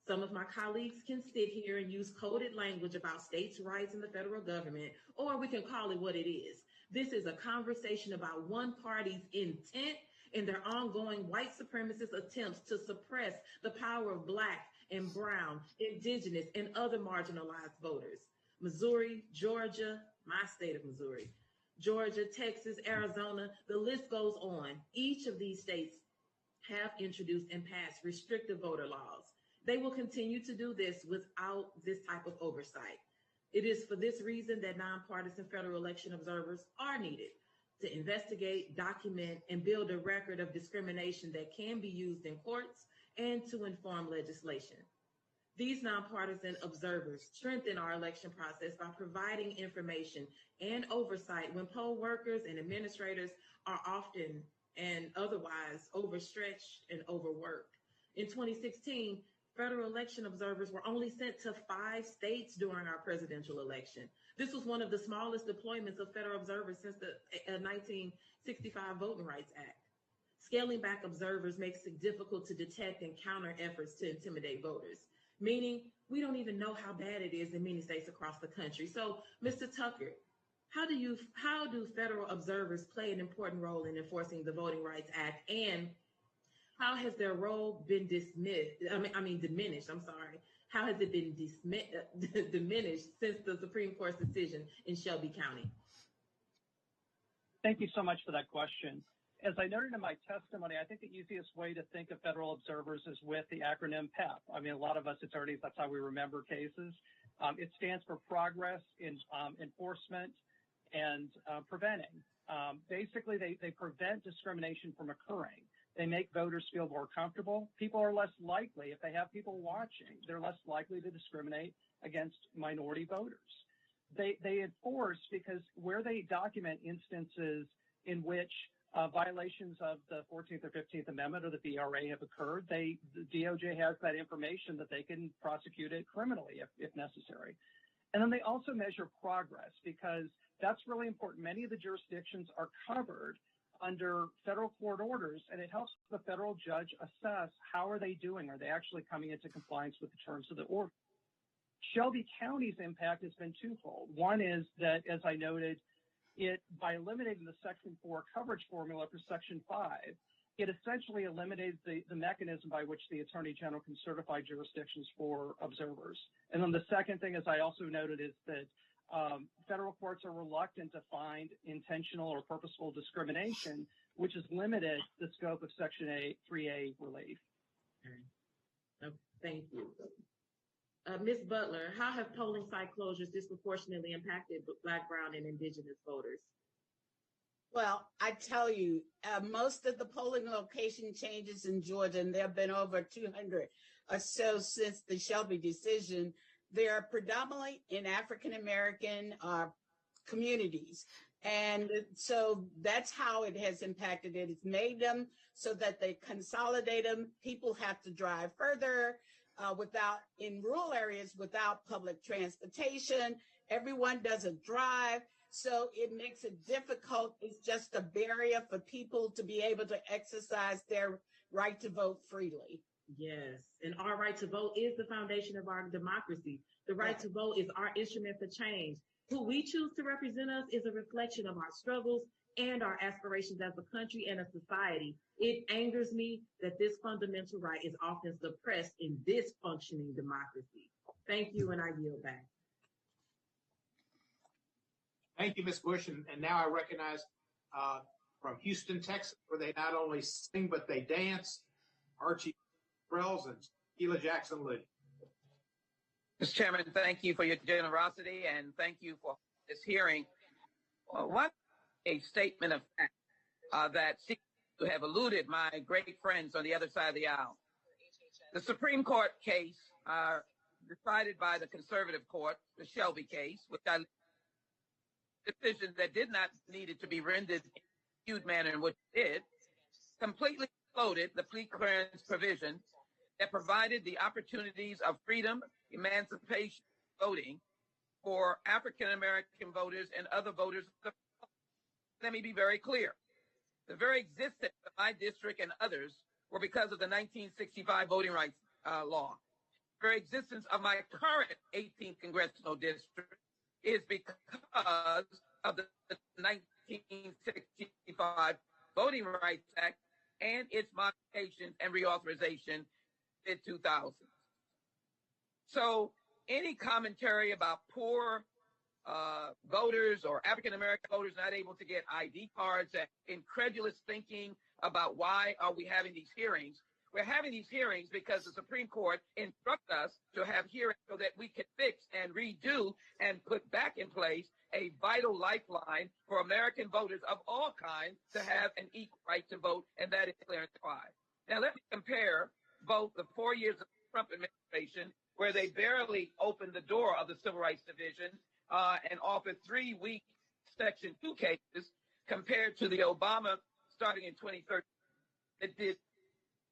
Some of my colleagues can sit here and use coded language about states' rights in the federal government, or we can call it what it is. This is a conversation about one party's intent in their ongoing white supremacist attempts to suppress the power of Black and brown, indigenous, and other marginalized voters. Missouri, Georgia, my state of Missouri, Georgia, Texas, Arizona, the list goes on. Each of these states have introduced and passed restrictive voter laws. They will continue to do this without this type of oversight. It is for this reason that nonpartisan federal election observers are needed to investigate, document, and build a record of discrimination that can be used in courts and to inform legislation. These nonpartisan observers strengthen our election process by providing information and oversight when poll workers and administrators are often and otherwise overstretched and overworked. In 2016, federal election observers were only sent to 5 states during our presidential election. This was one of the smallest deployments of federal observers since the 1965 Voting Rights Act. Scaling back observers makes it difficult to detect and counter efforts to intimidate voters, meaning we don't even know how bad it is in many states across the country. So, Mr. Tucker, how do federal observers play an important role in enforcing the Voting Rights Act, and how has their role been diminished? How has it been diminished since the Supreme Court's decision in Shelby County? Thank you so much for that question. As I noted in my testimony, I think the easiest way to think of federal observers is with the acronym PEP. I mean, a lot of us attorneys, that's how we remember cases. It stands for progress in enforcement and preventing. Basically, they prevent discrimination from occurring. They make voters feel more comfortable. People are less likely, if they have people watching, they're less likely to discriminate against minority voters. They enforce because where they document instances in which violations of the 14th or 15th Amendment or the VRA have occurred, the DOJ has that information that they can prosecute it criminally if necessary. And then they also measure progress, because that's really important. Many of the jurisdictions are covered under federal court orders, and it helps the federal judge assess how are they doing. Are they actually coming into compliance with the terms of the order? Shelby County's impact has been twofold. One is that, as I noted, by eliminating the Section 4 coverage formula for Section 5, it essentially eliminated the mechanism by which the Attorney General can certify jurisdictions for observers. And then the second thing, as I also noted, is that federal courts are reluctant to find intentional or purposeful discrimination, which has limited the scope of Section 3A relief. Thank you. Ms. Butler, how have polling site closures disproportionately impacted Black, Brown, and Indigenous voters? Well, I tell you, most of the polling location changes in Georgia, and there have been over 200 or so since the Shelby decision, they are predominantly in African-American communities. And so that's how it has impacted it. It's made them so that they consolidate them. People have to drive further in rural areas without public transportation. Everyone doesn't drive. So it makes it difficult. It's just a barrier for people to be able to exercise their right to vote freely. Yes, and our right to vote is the foundation of our democracy. The right to vote is our instrument for change. Who we choose to represent us is a reflection of our struggles and our aspirations as a country and a society. It angers me that this fundamental right is often suppressed in this functioning democracy. Thank you, and I yield back. Thank you, Ms. Bush. And now I recognize from Houston, Texas, where they not only sing, but they dance, Archie Brells and Sheila Jackson-Lee. Mr. Chairman, thank you for your generosity, and thank you for this hearing. What a statement of fact that seems to have eluded my great friends on the other side of the aisle. The Supreme Court case decided by the conservative court, the Shelby case, which I decision that did not needed to be rendered in a skewed manner in which it did, completely exploded the plea clearance provision that provided the opportunities of freedom, emancipation, voting for African-American voters and other voters. Let me be very clear. The very existence of my district and others were because of the 1965 Voting Rights Law. The very existence of my current 18th congressional district is because of the 1965 Voting Rights Act and its modifications and reauthorization in 2000. So any commentary about poor voters or African-American voters not able to get ID cards, and incredulous thinking about why are we having these hearings. We're having these hearings because the Supreme Court instructed us to have hearings so that we can fix and redo and put back in place a vital lifeline for American voters of all kinds to have an equal right to vote, and that is clearance 5. Now, let me compare both the 4 years of the Trump administration, where they barely opened the door of the Civil Rights Division and offered 3-week Section 2 cases, compared to the Obama starting in 2013. It did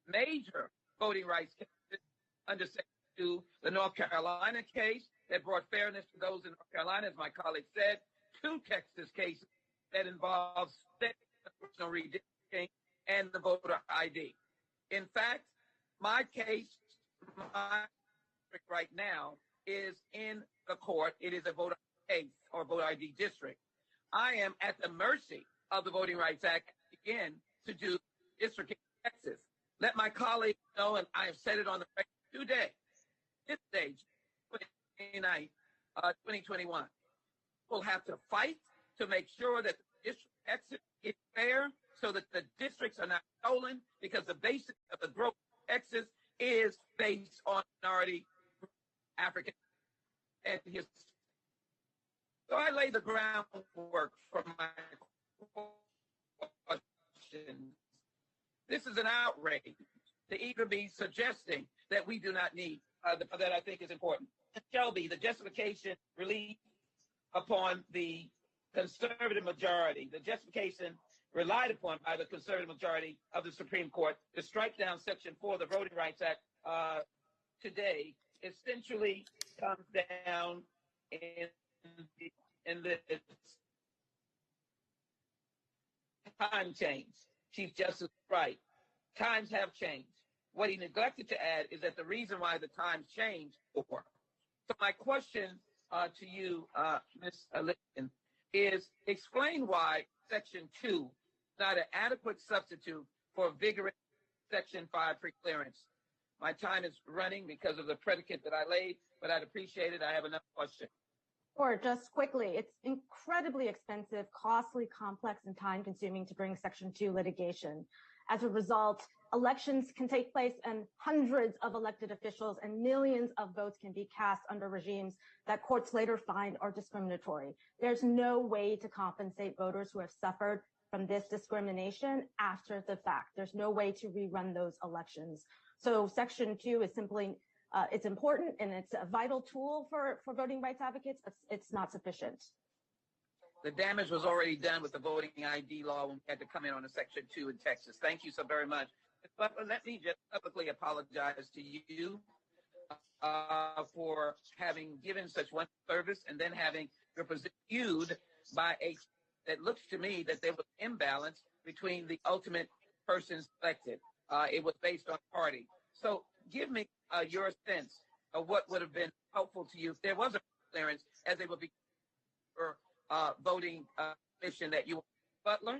major voting rights cases under Section 2, the North Carolina case that brought fairness to those in North Carolina, as my colleague said, 2 Texas cases that involved state proportional redistricting and the voter ID. In fact, my case, my district right now is in the court. It is a voter case or voter ID district. I am at the mercy of the Voting Rights Act again to do district in Texas. Let my colleagues know, and I have said it on the record today, this stage, 2021, we'll have to fight to make sure that the district exit is fair so that the districts are not stolen, because the basis of the growth exit is based on minority African and history. So I lay the groundwork for my question. This is an outrage to even be suggesting that we do not need, that I think is important. Shelby, the justification relief upon the conservative majority, the justification relied upon by the conservative majority of the Supreme Court to strike down Section 4 of the Voting Rights Act today essentially comes down in this time change. Chief Justice is right. Times have changed. What he neglected to add is that the reason why the times changed before. So my question to you, Ms. Lincoln, is explain why Section 2 is not an adequate substitute for vigorous Section 5 preclearance. My time is running because of the predicate that I laid, but I'd appreciate it. I have another question. Or just quickly, it's incredibly expensive, costly, complex, and time-consuming to bring Section 2 litigation. As a result, elections can take place and hundreds of elected officials and millions of votes can be cast under regimes that courts later find are discriminatory. There's no way to compensate voters who have suffered from this discrimination after the fact. There's no way to rerun those elections. So Section 2 is simply it's important and it's a vital tool for voting rights advocates, but it's not sufficient. The damage was already done with the voting ID law when we had to come in on a Section 2 in Texas. Thank you so very much. But let me just publicly apologize to you for having given such one service and then having your position viewed by a that looks to me that there was imbalance between the ultimate person selected. It was based on party. So give me your sense of what would have been helpful to you if there was a clearance as they would be for voting mission that you Butler?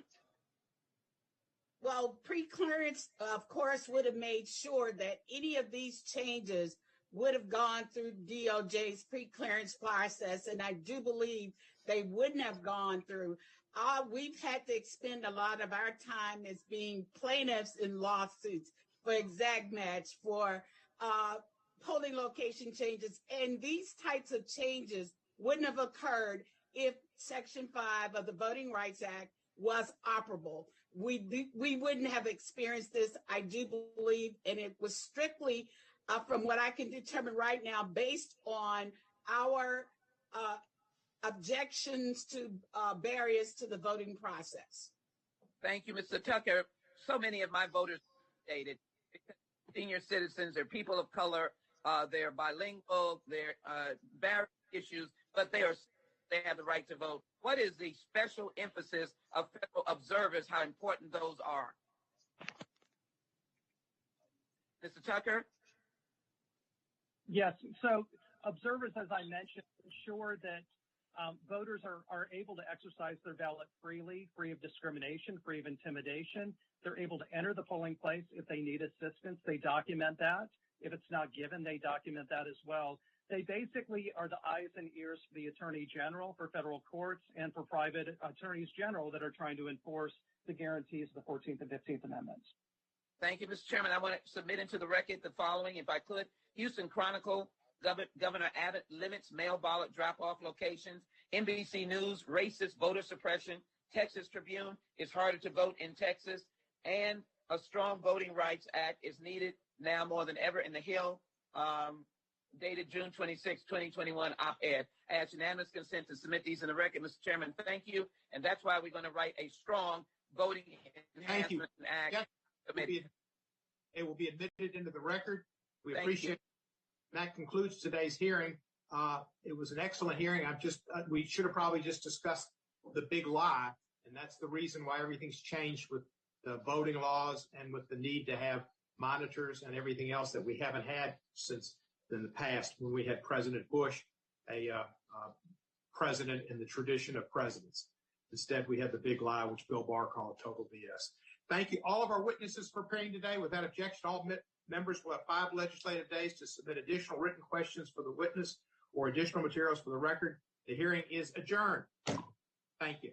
Well, pre-clearance, of course, would have made sure that any of these changes would have gone through DOJ's pre-clearance process, and I do believe they wouldn't have gone through. We've had to expend a lot of our time as being plaintiffs in lawsuits for exact match, for polling location changes, and these types of changes wouldn't have occurred if Section 5 of the Voting Rights Act was operable. We wouldn't have experienced this, I do believe, and it was strictly, from what I can determine right now, based on our objections to barriers to the voting process. Thank you, Mr. Tucker. So many of my voters stated senior citizens, they're people of color, they're bilingual, they're barrier issues, but they have the right to vote. What is the special emphasis of federal observers, how important those are? Mr. Tucker? Yes. So observers, as I mentioned, ensure that voters are able to exercise their ballot freely, free of discrimination, free of intimidation. They're able to enter the polling place. If they need assistance, they document that. If it's not given, they document that as well. They basically are the eyes and ears for the Attorney General, for federal courts, and for private attorneys general that are trying to enforce the guarantees of the 14th and 15th Amendments. Thank you, Mr. Chairman. I want to submit into the record the following, if I could. Houston Chronicle, Governor Abbott limits mail ballot drop-off locations. NBC News, racist voter suppression. Texas Tribune, it's harder to vote in Texas. And a strong Voting Rights Act is needed now more than ever in the Hill, dated June 26, 2021 op-ed. I ask unanimous consent to submit these in the record, Mr. Chairman. Thank you. And that's why we're going to write a strong Voting Enhancement Act. It will be admitted into the record. We appreciate it. That concludes today's hearing. It was an excellent hearing. We should have probably just discussed the big lie, and that's the reason why everything's changed with the voting laws and with the need to have monitors and everything else that we haven't had since in the past when we had President Bush, a president in the tradition of presidents. Instead, we had the big lie, which Bill Barr called total BS. Thank you, all of our witnesses, for appearing today. Without objection, all members will have 5 legislative days to submit additional written questions for the witness or additional materials for the record. The hearing is adjourned. Thank you.